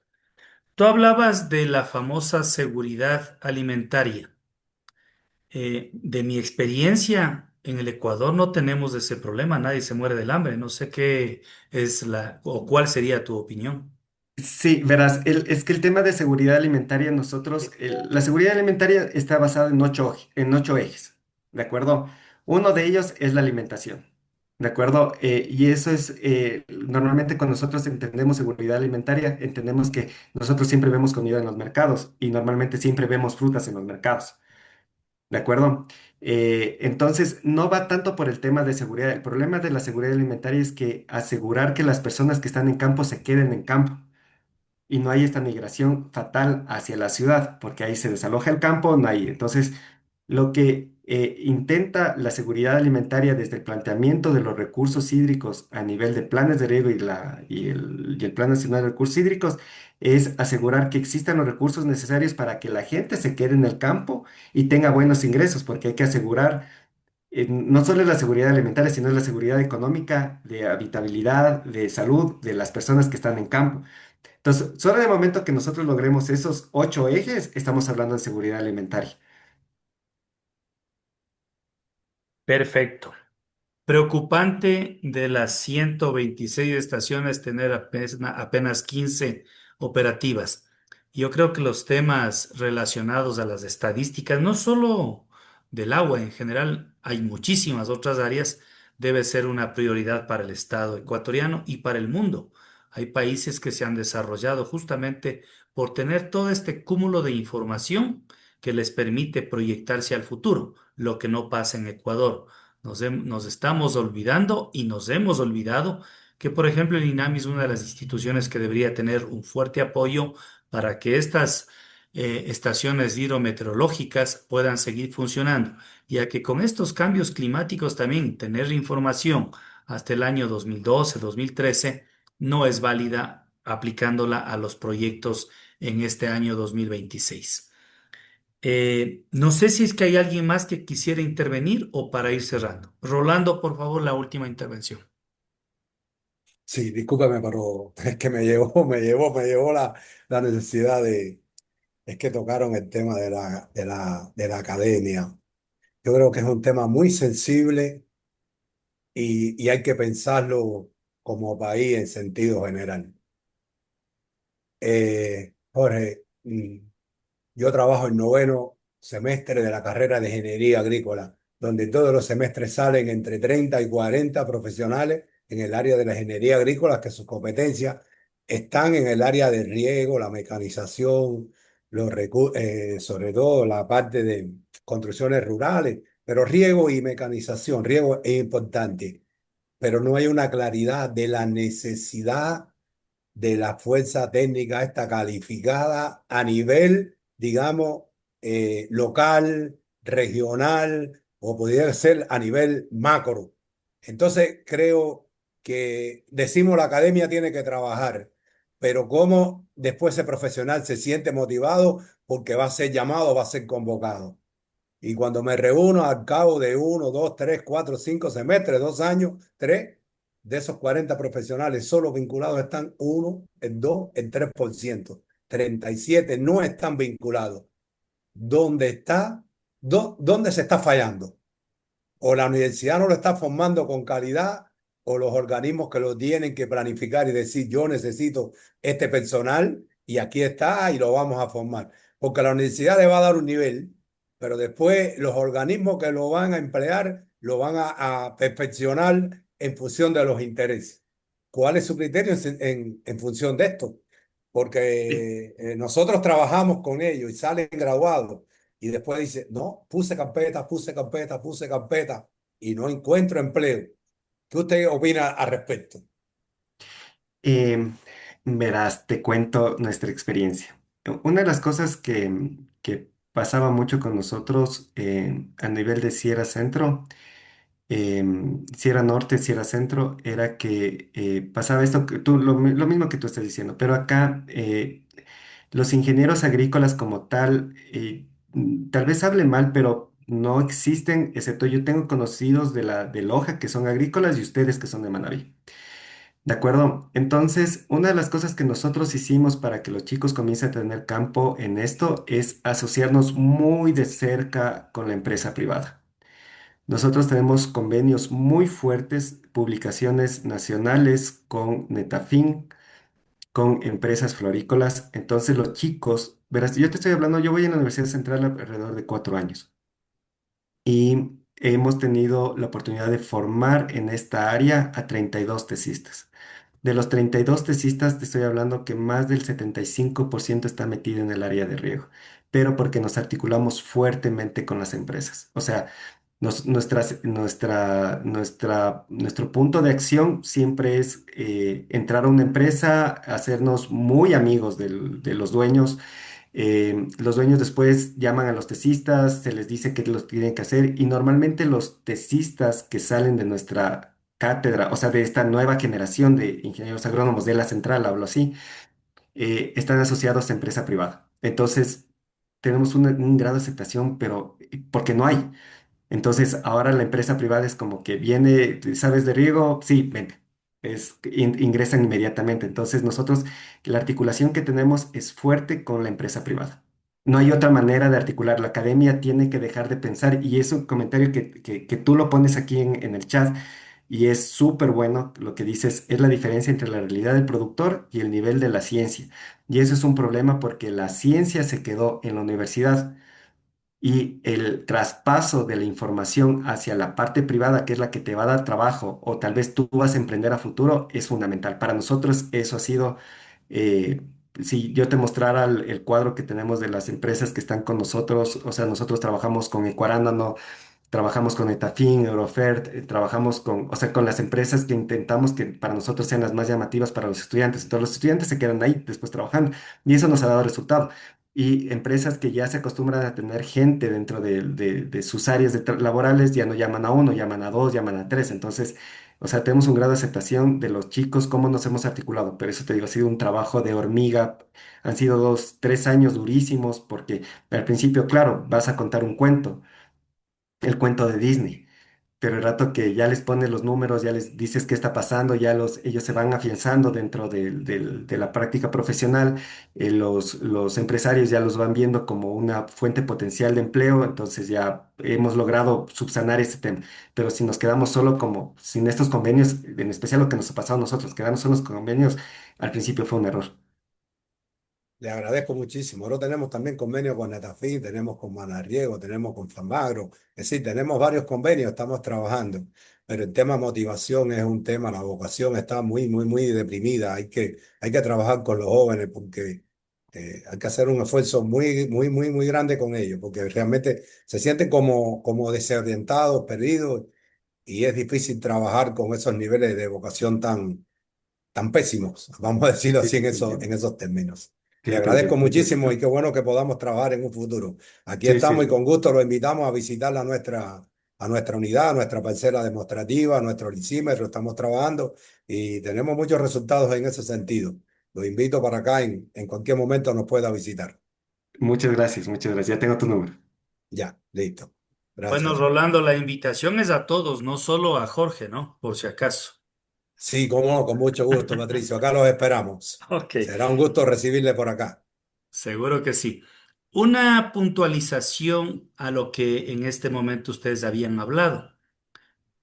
Tú hablabas de la famosa seguridad alimentaria. De mi experiencia, en el Ecuador no tenemos ese problema, nadie se muere del hambre. No sé qué es o cuál sería tu opinión. Sí, verás, es que el tema de seguridad alimentaria, la seguridad alimentaria está basada en ocho ejes, ¿de acuerdo? Uno de ellos es la alimentación, ¿de acuerdo? Y eso es, normalmente cuando nosotros entendemos seguridad alimentaria, entendemos que nosotros siempre vemos comida en los mercados y normalmente siempre vemos frutas en los mercados. ¿De acuerdo? Entonces, no va tanto por el tema de seguridad. El problema de la seguridad alimentaria es que asegurar que las personas que están en campo se queden en campo y no hay esta migración fatal hacia la ciudad, porque ahí se desaloja el campo, no hay. Entonces, lo que intenta la seguridad alimentaria desde el planteamiento de los recursos hídricos a nivel de planes de riego y el Plan Nacional de Recursos Hídricos es asegurar que existan los recursos necesarios para que la gente se quede en el campo y tenga buenos ingresos, porque hay que asegurar no solo la seguridad alimentaria, sino la seguridad económica, de habitabilidad, de salud de las personas que están en campo. Entonces, solo en el momento que nosotros logremos esos 8 ejes, estamos hablando de seguridad alimentaria. Perfecto. Preocupante de las 126 estaciones tener apenas 15 operativas. Yo creo que los temas relacionados a las estadísticas, no solo del agua en general, hay muchísimas otras áreas, debe ser una prioridad para el Estado ecuatoriano y para el mundo. Hay países que se han desarrollado justamente por tener todo este cúmulo de información que les permite proyectarse al futuro, lo que no pasa en Ecuador. Nos estamos olvidando y nos hemos olvidado que, por ejemplo, el INAMI es una de las instituciones que debería tener un fuerte apoyo para que estas estaciones hidrometeorológicas puedan seguir funcionando, ya que con estos cambios climáticos también tener información hasta el año 2012, 2013 no es válida aplicándola a los proyectos en este año 2026. No sé si es que hay alguien más que quisiera intervenir o para ir cerrando. Rolando, por favor, la última intervención. Sí, discúlpame, pero es que me llevó la necesidad es que tocaron el tema de la academia. Yo creo que es un tema muy sensible y hay que pensarlo como país en sentido general. Jorge, yo trabajo en noveno semestre de la carrera de ingeniería agrícola, donde todos los semestres salen entre 30 y 40 profesionales en el área de la ingeniería agrícola, que sus competencias están en el área de riego, la mecanización, sobre todo la parte de construcciones rurales, pero riego y mecanización, riego es importante, pero no hay una claridad de la necesidad de la fuerza técnica esta calificada a nivel, digamos, local, regional o pudiera ser a nivel macro. Entonces creo que decimos la academia tiene que trabajar, pero cómo después ese profesional se siente motivado porque va a ser llamado, va a ser convocado. Y cuando me reúno al cabo de 1, 2, 3, 4, 5 semestres, 2 años, tres, de esos 40 profesionales solo vinculados están uno, el 2, el 3%. 37 no están vinculados. ¿Dónde está? ¿Dónde se está fallando? O la universidad no lo está formando con calidad, o los organismos que lo tienen que planificar y decir, yo necesito este personal y aquí está y lo vamos a formar. Porque la universidad le va a dar un nivel, pero después los organismos que lo van a emplear lo van a perfeccionar en función de los intereses. ¿Cuál es su criterio en función de esto? Sí. Porque nosotros trabajamos con ellos y salen graduados y después dice, no, puse carpeta y no encuentro empleo. ¿Qué usted opina al respecto? Em, Verás, te cuento nuestra experiencia. Una de las cosas que pasaba mucho con nosotros a nivel de Sierra Centro, Sierra Norte, Sierra Centro, era que pasaba esto, lo mismo que tú estás diciendo, pero acá los ingenieros agrícolas como tal, tal vez hable mal, pero no existen, excepto yo tengo conocidos de Loja que son agrícolas y ustedes que son de Manabí. ¿De acuerdo? Entonces, una de las cosas que nosotros hicimos para que los chicos comiencen a tener campo en esto es asociarnos muy de cerca con la empresa privada. Nosotros tenemos convenios muy fuertes, publicaciones nacionales con Netafim, con empresas florícolas. Entonces, los chicos, verás, yo te estoy hablando, yo voy a la Universidad Central alrededor de 4 años y hemos tenido la oportunidad de formar en esta área a 32 tesistas. De los 32 tesistas, te estoy hablando que más del 75% está metido en el área de riego, pero porque nos articulamos fuertemente con las empresas. O sea, nuestro punto de acción siempre es entrar a una empresa, hacernos muy amigos de los dueños. Los dueños después llaman a los tesistas, se les dice qué los tienen que hacer y normalmente los tesistas que salen de nuestra cátedra, o sea, de esta nueva generación de ingenieros agrónomos de la central, hablo así, están asociados a empresa privada. Entonces, tenemos un grado de aceptación, pero porque no hay. Entonces, ahora la empresa privada es como que viene, ¿sabes de riego? Sí, vente. Ingresan inmediatamente. Entonces, nosotros, la articulación que tenemos es fuerte con la empresa privada. No hay otra manera de articular. La academia tiene que dejar de pensar, y es un comentario que tú lo pones aquí en el chat, y es súper bueno lo que dices, es la diferencia entre la realidad del productor y el nivel de la ciencia. Y eso es un problema porque la ciencia se quedó en la universidad y el traspaso de la información hacia la parte privada, que es la que te va a dar trabajo, o tal vez tú vas a emprender a futuro, es fundamental. Para nosotros eso ha sido, eh, si yo te mostrara el cuadro que tenemos de las empresas que están con nosotros, o sea, nosotros trabajamos con Ecuarándano, trabajamos con Etafin, Eurofert, trabajamos con, o sea, con las empresas que intentamos que para nosotros sean las más llamativas para los estudiantes. Entonces los estudiantes se quedan ahí después trabajando y eso nos ha dado resultado. Y empresas que ya se acostumbran a tener gente dentro de sus áreas laborales ya no llaman a uno, llaman a dos, llaman a tres. Entonces, o sea, tenemos un grado de aceptación de los chicos, cómo nos hemos articulado. Pero eso te digo, ha sido un trabajo de hormiga. Han sido 2, 3 años durísimos porque al principio, claro, vas a contar un cuento, el cuento de Disney. pero el rato que ya les pones los números, ya les dices qué está pasando, ellos se van afianzando dentro de la práctica profesional, los empresarios ya los van viendo como una fuente potencial de empleo, entonces ya hemos logrado subsanar este tema. Pero si nos quedamos solo como sin estos convenios, en especial lo que nos ha pasado a nosotros, quedarnos solos con convenios, al principio fue un error. Le agradezco muchísimo. Ahora tenemos también convenio con Netafim, tenemos con Manarriego, tenemos con Famagro. Es decir, tenemos varios convenios, estamos trabajando. Pero el tema motivación es un tema, la vocación está muy, muy, muy deprimida. Hay que trabajar con los jóvenes porque hay que hacer un esfuerzo muy, muy, muy, muy grande con ellos, porque realmente se sienten como desorientados, perdidos, y es difícil trabajar con esos niveles de vocación tan pésimos, vamos a decirlo Sí, así sí, en te esos, entiendo. en esos términos. Le Sí, te agradezco entiendo, te muchísimo y entiendo. qué bueno que podamos trabajar en un futuro. Aquí Sí, sí, estamos y sí. con gusto lo invitamos a visitar a nuestra unidad, a nuestra parcela demostrativa, a nuestro licímetro. Estamos trabajando y tenemos muchos resultados en ese sentido. Lo invito para acá en cualquier momento nos pueda visitar. Muchas gracias, muchas gracias. Ya tengo tu número. Ya, listo. Bueno, Gracias. Rolando, la invitación es a todos, no solo a Jorge, ¿no? Por si acaso. Sí, cómo no, con mucho gusto, Patricio. Acá los esperamos. Ok, Será un gusto recibirle por acá. seguro que sí. Una puntualización a lo que en este momento ustedes habían hablado.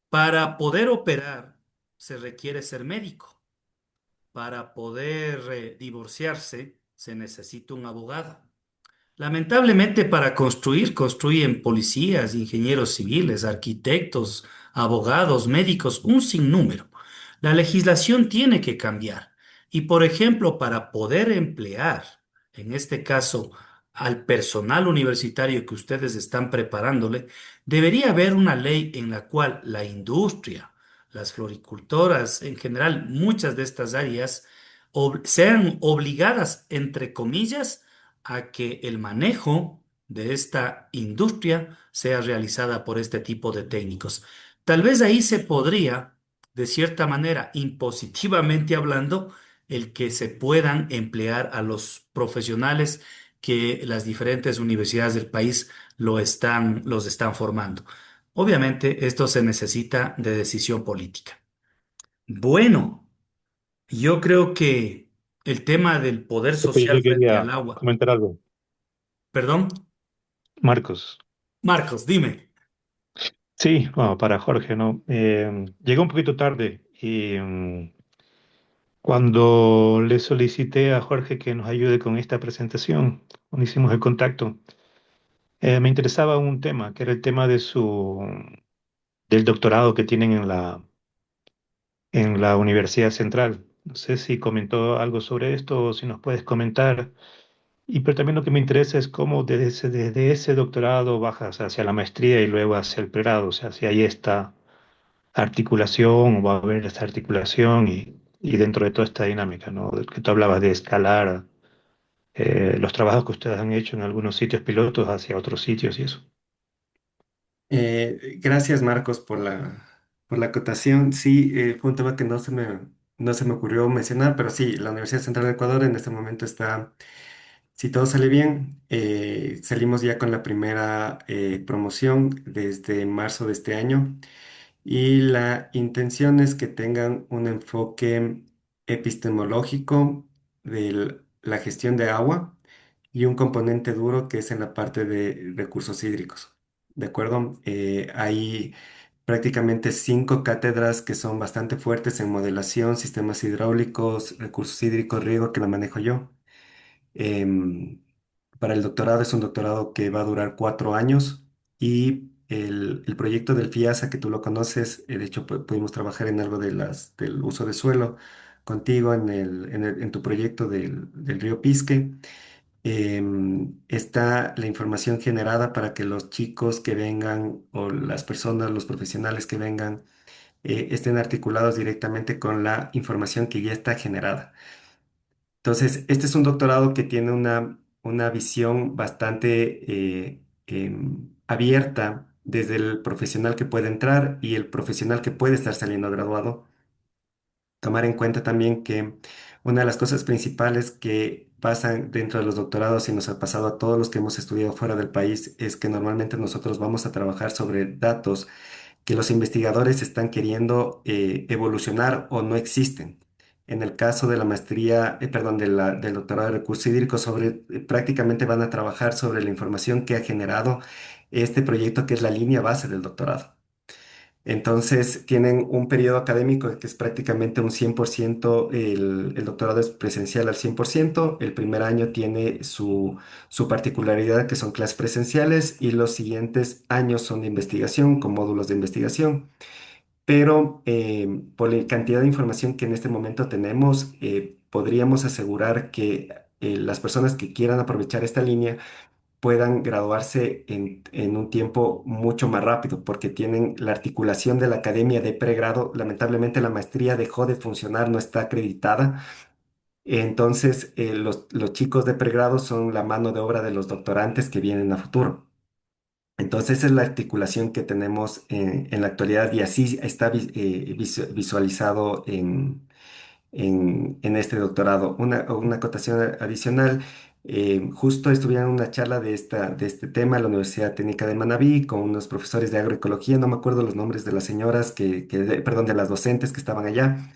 Para poder operar se requiere ser médico. Para poder divorciarse se necesita un abogado. Lamentablemente, para construir, construyen policías, ingenieros civiles, arquitectos, abogados, médicos, un sinnúmero. La legislación tiene que cambiar. Y, por ejemplo, para poder emplear, en este caso, al personal universitario que ustedes están preparándole, debería haber una ley en la cual la industria, las floricultoras, en general, muchas de estas áreas, sean obligadas, entre comillas, a que el manejo de esta industria sea realizada por este tipo de técnicos. Tal vez ahí se podría, de cierta manera, impositivamente hablando, el que se puedan emplear a los profesionales que las diferentes universidades del país los están formando. Obviamente, esto se necesita de decisión política. Bueno, yo creo que el tema del poder Pues social yo frente al quería agua. comentar algo. Perdón, Marcos. Marcos, dime. Sí, bueno, para Jorge, ¿no? Llegué un poquito tarde y cuando le solicité a Jorge que nos ayude con esta presentación, cuando hicimos el contacto, me interesaba un tema, que era el tema del doctorado que tienen en la Universidad Central. No sé si comentó algo sobre esto o si nos puedes comentar. Pero también lo que me interesa es cómo desde ese doctorado bajas hacia la maestría y luego hacia el pregrado, o sea, si hay esta articulación o va a haber esta articulación y dentro de toda esta dinámica, ¿no? Del que tú hablabas de escalar los trabajos que ustedes han hecho en algunos sitios pilotos hacia otros sitios y eso. Gracias, Marcos, por la acotación. Sí, fue un tema que no se me ocurrió mencionar, pero sí, la Universidad Central de Ecuador en este momento está, si todo sale bien, salimos ya con la primera promoción desde marzo de este año y la intención es que tengan un enfoque epistemológico de la gestión de agua y un componente duro que es en la parte de recursos hídricos. ¿De acuerdo? Hay prácticamente 5 cátedras que son bastante fuertes en modelación, sistemas hidráulicos, recursos hídricos, riego, que la manejo yo. Em, para el doctorado es un doctorado que va a durar 4 años y el proyecto del FIASA, que tú lo conoces, de hecho pudimos trabajar en algo del uso de suelo contigo en tu proyecto del río Pisque. Está la información generada para que los chicos que vengan o las personas, los profesionales que vengan, estén articulados directamente con la información que ya está generada. Entonces, este es un doctorado que tiene una visión bastante abierta desde el profesional que puede entrar y el profesional que puede estar saliendo graduado. Tomar en cuenta también que una de las cosas principales que pasan dentro de los doctorados y nos ha pasado a todos los que hemos estudiado fuera del país es que normalmente nosotros vamos a trabajar sobre datos que los investigadores están queriendo evolucionar o no existen. En el caso de la maestría, perdón, del doctorado de recursos hídricos, prácticamente van a trabajar sobre la información que ha generado este proyecto, que es la línea base del doctorado. Entonces, tienen un periodo académico que es prácticamente un 100%, el doctorado es presencial al 100%, el primer año tiene su particularidad que son clases presenciales y los siguientes años son de investigación con módulos de investigación, pero por la cantidad de información que en este momento tenemos, podríamos asegurar que las personas que quieran aprovechar esta línea puedan graduarse en un tiempo mucho más rápido, porque tienen la articulación de la academia de pregrado. Lamentablemente la maestría dejó de funcionar, no está acreditada. Entonces, los chicos de pregrado son la mano de obra de los doctorantes que vienen a futuro. Entonces, esa es la articulación que tenemos en la actualidad y así está visualizado en este doctorado. Una acotación adicional, justo estuve en una charla de este tema en la Universidad Técnica de Manabí con unos profesores de agroecología, no me acuerdo los nombres de las señoras perdón, de las docentes que estaban allá.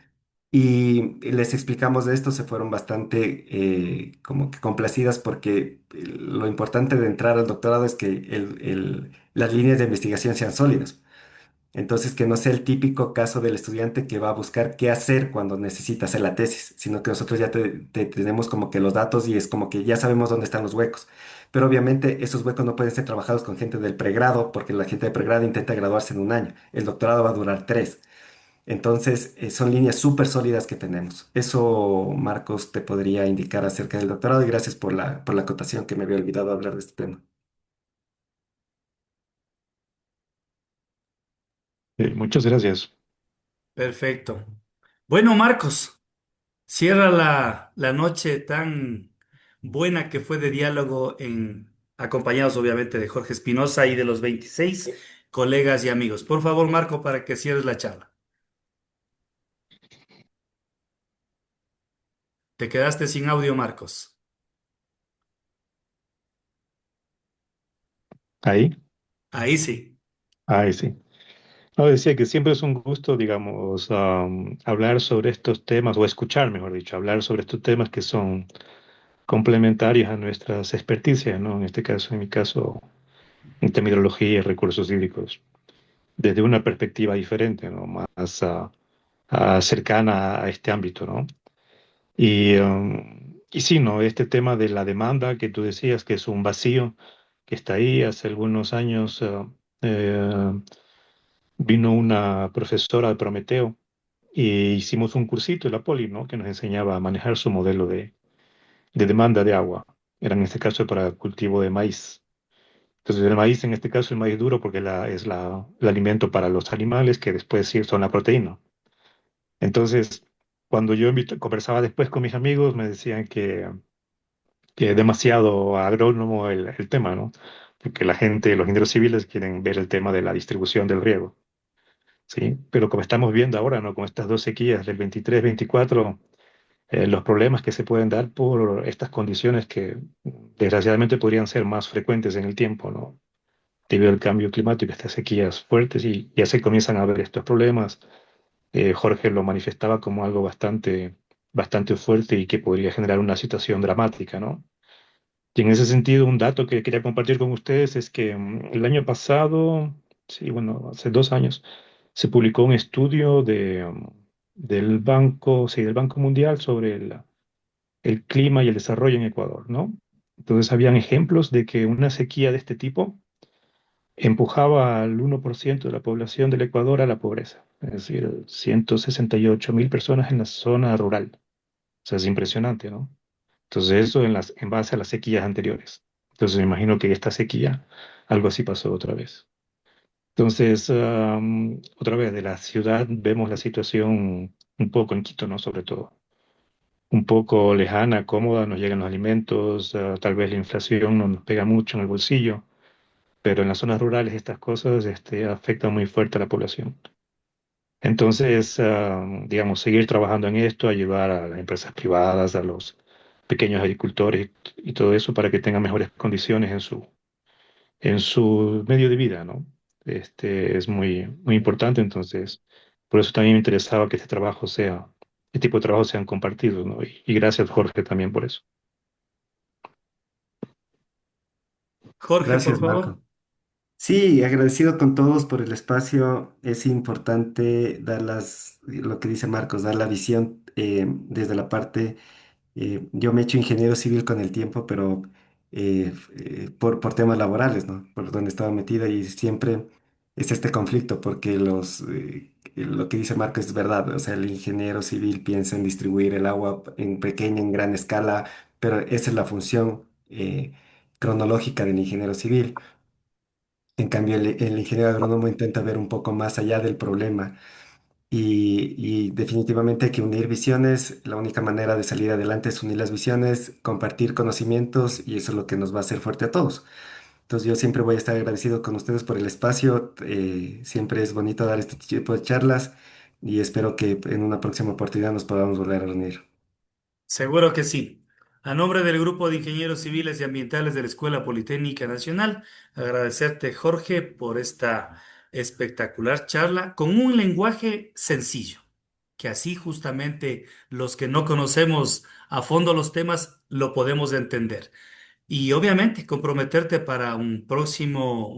Y les explicamos de esto, se fueron bastante como que complacidas porque lo importante de entrar al doctorado es que las líneas de investigación sean sólidas. Entonces, que no sea el típico caso del estudiante que va a buscar qué hacer cuando necesita hacer la tesis, sino que nosotros ya tenemos como que los datos y es como que ya sabemos dónde están los huecos. Pero obviamente esos huecos no pueden ser trabajados con gente del pregrado, porque la gente de pregrado intenta graduarse en un año. El doctorado va a durar 3. Entonces, son líneas súper sólidas que tenemos. Eso, Marcos, te podría indicar acerca del doctorado y gracias por la acotación que me había olvidado hablar de este tema. Muchas gracias. Perfecto. Bueno, Marcos, cierra la noche tan buena que fue de diálogo acompañados obviamente de Jorge Espinosa y de los 26 colegas y amigos. Por favor, Marco, para que cierres la charla. Te quedaste sin audio, Marcos. Ahí, Ahí sí. ahí sí. No, decía que siempre es un gusto, digamos, hablar sobre estos temas, o escuchar, mejor dicho, hablar sobre estos temas que son complementarios a nuestras experticias, ¿no? En este caso, en mi caso, intermeteorología y recursos hídricos, desde una perspectiva diferente, ¿no? Más cercana a este ámbito, ¿no? Y sí, ¿no? Este tema de la demanda que tú decías que es un vacío que está ahí. Hace algunos años eh, vino una profesora de Prometeo y hicimos un cursito en la Poli, ¿no? Que nos enseñaba a manejar su modelo de demanda de agua. Era en este caso para cultivo de maíz. Entonces el maíz, en este caso el maíz duro, porque es el alimento para los animales que después sí son la proteína. Entonces, cuando yo conversaba después con mis amigos, me decían que es demasiado agrónomo el tema, ¿no? Porque la gente, los ingenieros civiles quieren ver el tema de la distribución del riego, ¿sí? Pero como estamos viendo ahora, ¿no? Con estas dos sequías del 23-24, los problemas que se pueden dar por estas condiciones que desgraciadamente podrían ser más frecuentes en el tiempo, ¿no? Debido al cambio climático, estas sequías fuertes y ya se comienzan a ver estos problemas. Jorge lo manifestaba como algo bastante fuerte y que podría generar una situación dramática, ¿no? Y en ese sentido, un dato que quería compartir con ustedes es que el año pasado, sí, bueno, hace 2 años, se publicó un estudio del Banco, sí, del Banco Mundial sobre el clima y el desarrollo en Ecuador, ¿no? Entonces, habían ejemplos de que una sequía de este tipo empujaba al 1% de la población del Ecuador a la pobreza, es decir, 168.000 personas en la zona rural. O sea, es impresionante, ¿no? Entonces eso en base a las sequías anteriores. Entonces me imagino que esta sequía, algo así pasó otra vez. Entonces, otra vez, de la ciudad vemos la situación un poco en Quito, ¿no? Sobre todo. Un poco lejana, cómoda, nos llegan los alimentos, tal vez la inflación no nos pega mucho en el bolsillo, pero en las zonas rurales estas cosas afectan muy fuerte a la población. Entonces, digamos, seguir trabajando en esto, ayudar a las empresas privadas, a los pequeños agricultores y todo eso para que tengan mejores condiciones en su medio de vida, ¿no? es muy importante. Entonces, por eso también me interesaba que este tipo de trabajos sean compartidos, ¿no? Y gracias, Jorge, también por eso. Jorge, por Gracias, favor. Marco. Sí, agradecido con todos por el espacio. Es importante lo que dice Marcos, dar la visión desde la parte. Yo me he hecho ingeniero civil con el tiempo, pero por temas laborales, ¿no? Por donde estaba metida y siempre es este conflicto, porque lo que dice Marco es verdad. O sea, el ingeniero civil piensa en distribuir el agua en pequeña, en gran escala, pero esa es la función cronológica del ingeniero civil. En cambio, el ingeniero agrónomo intenta ver un poco más allá del problema y definitivamente hay que unir visiones. La única manera de salir adelante es unir las visiones, compartir conocimientos y eso es lo que nos va a hacer fuerte a todos. Entonces yo siempre voy a estar agradecido con ustedes por el espacio. Siempre es bonito dar este tipo de charlas y espero que en una próxima oportunidad nos podamos volver a reunir. Seguro que sí. A nombre del Grupo de Ingenieros Civiles y Ambientales de la Escuela Politécnica Nacional, agradecerte, Jorge, por esta espectacular charla con un lenguaje sencillo, que así justamente los que no conocemos a fondo los temas lo podemos entender. Y obviamente comprometerte para un próximo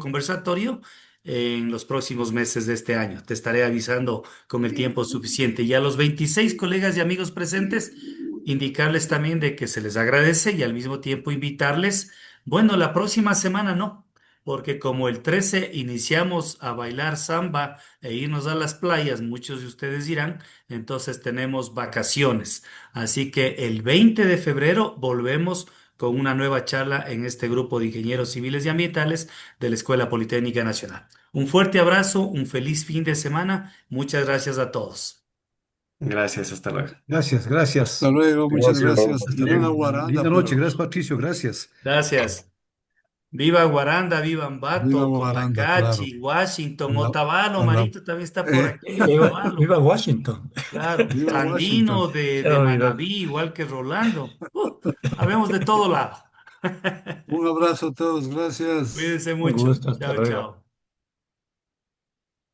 conversatorio en los próximos meses de este año. Te estaré avisando con el tiempo suficiente. Y a los 26 colegas y amigos presentes, indicarles también de que se les agradece y al mismo tiempo invitarles, bueno, la próxima semana no, porque como el 13 iniciamos a bailar samba e irnos a las playas, muchos de ustedes dirán, entonces tenemos vacaciones. Así que el 20 de febrero volvemos con una nueva charla en este grupo de ingenieros civiles y ambientales de la Escuela Politécnica Nacional. Un fuerte abrazo, un feliz fin de semana. Muchas gracias a todos. Gracias, hasta luego. Gracias, gracias. Hasta luego, muchas Gracias. gracias. Hasta Viva luego. Guaranda, Linda noche. pero Gracias, Patricio. Gracias. Gracias. Viva Guaranda, viva viva Ambato, Guaranda, claro. Cotacachi, Washington, A la, Otavalo, a la- Marito también está por aquí. Viva, Otavalo, viva Washington. claro. Viva Andino Washington. de Chao, viva. Manabí, igual que Rolando. Habemos de todo lado. Un abrazo a todos, gracias. Cuídense Un mucho. gusto. Hasta Chao, luego. chao.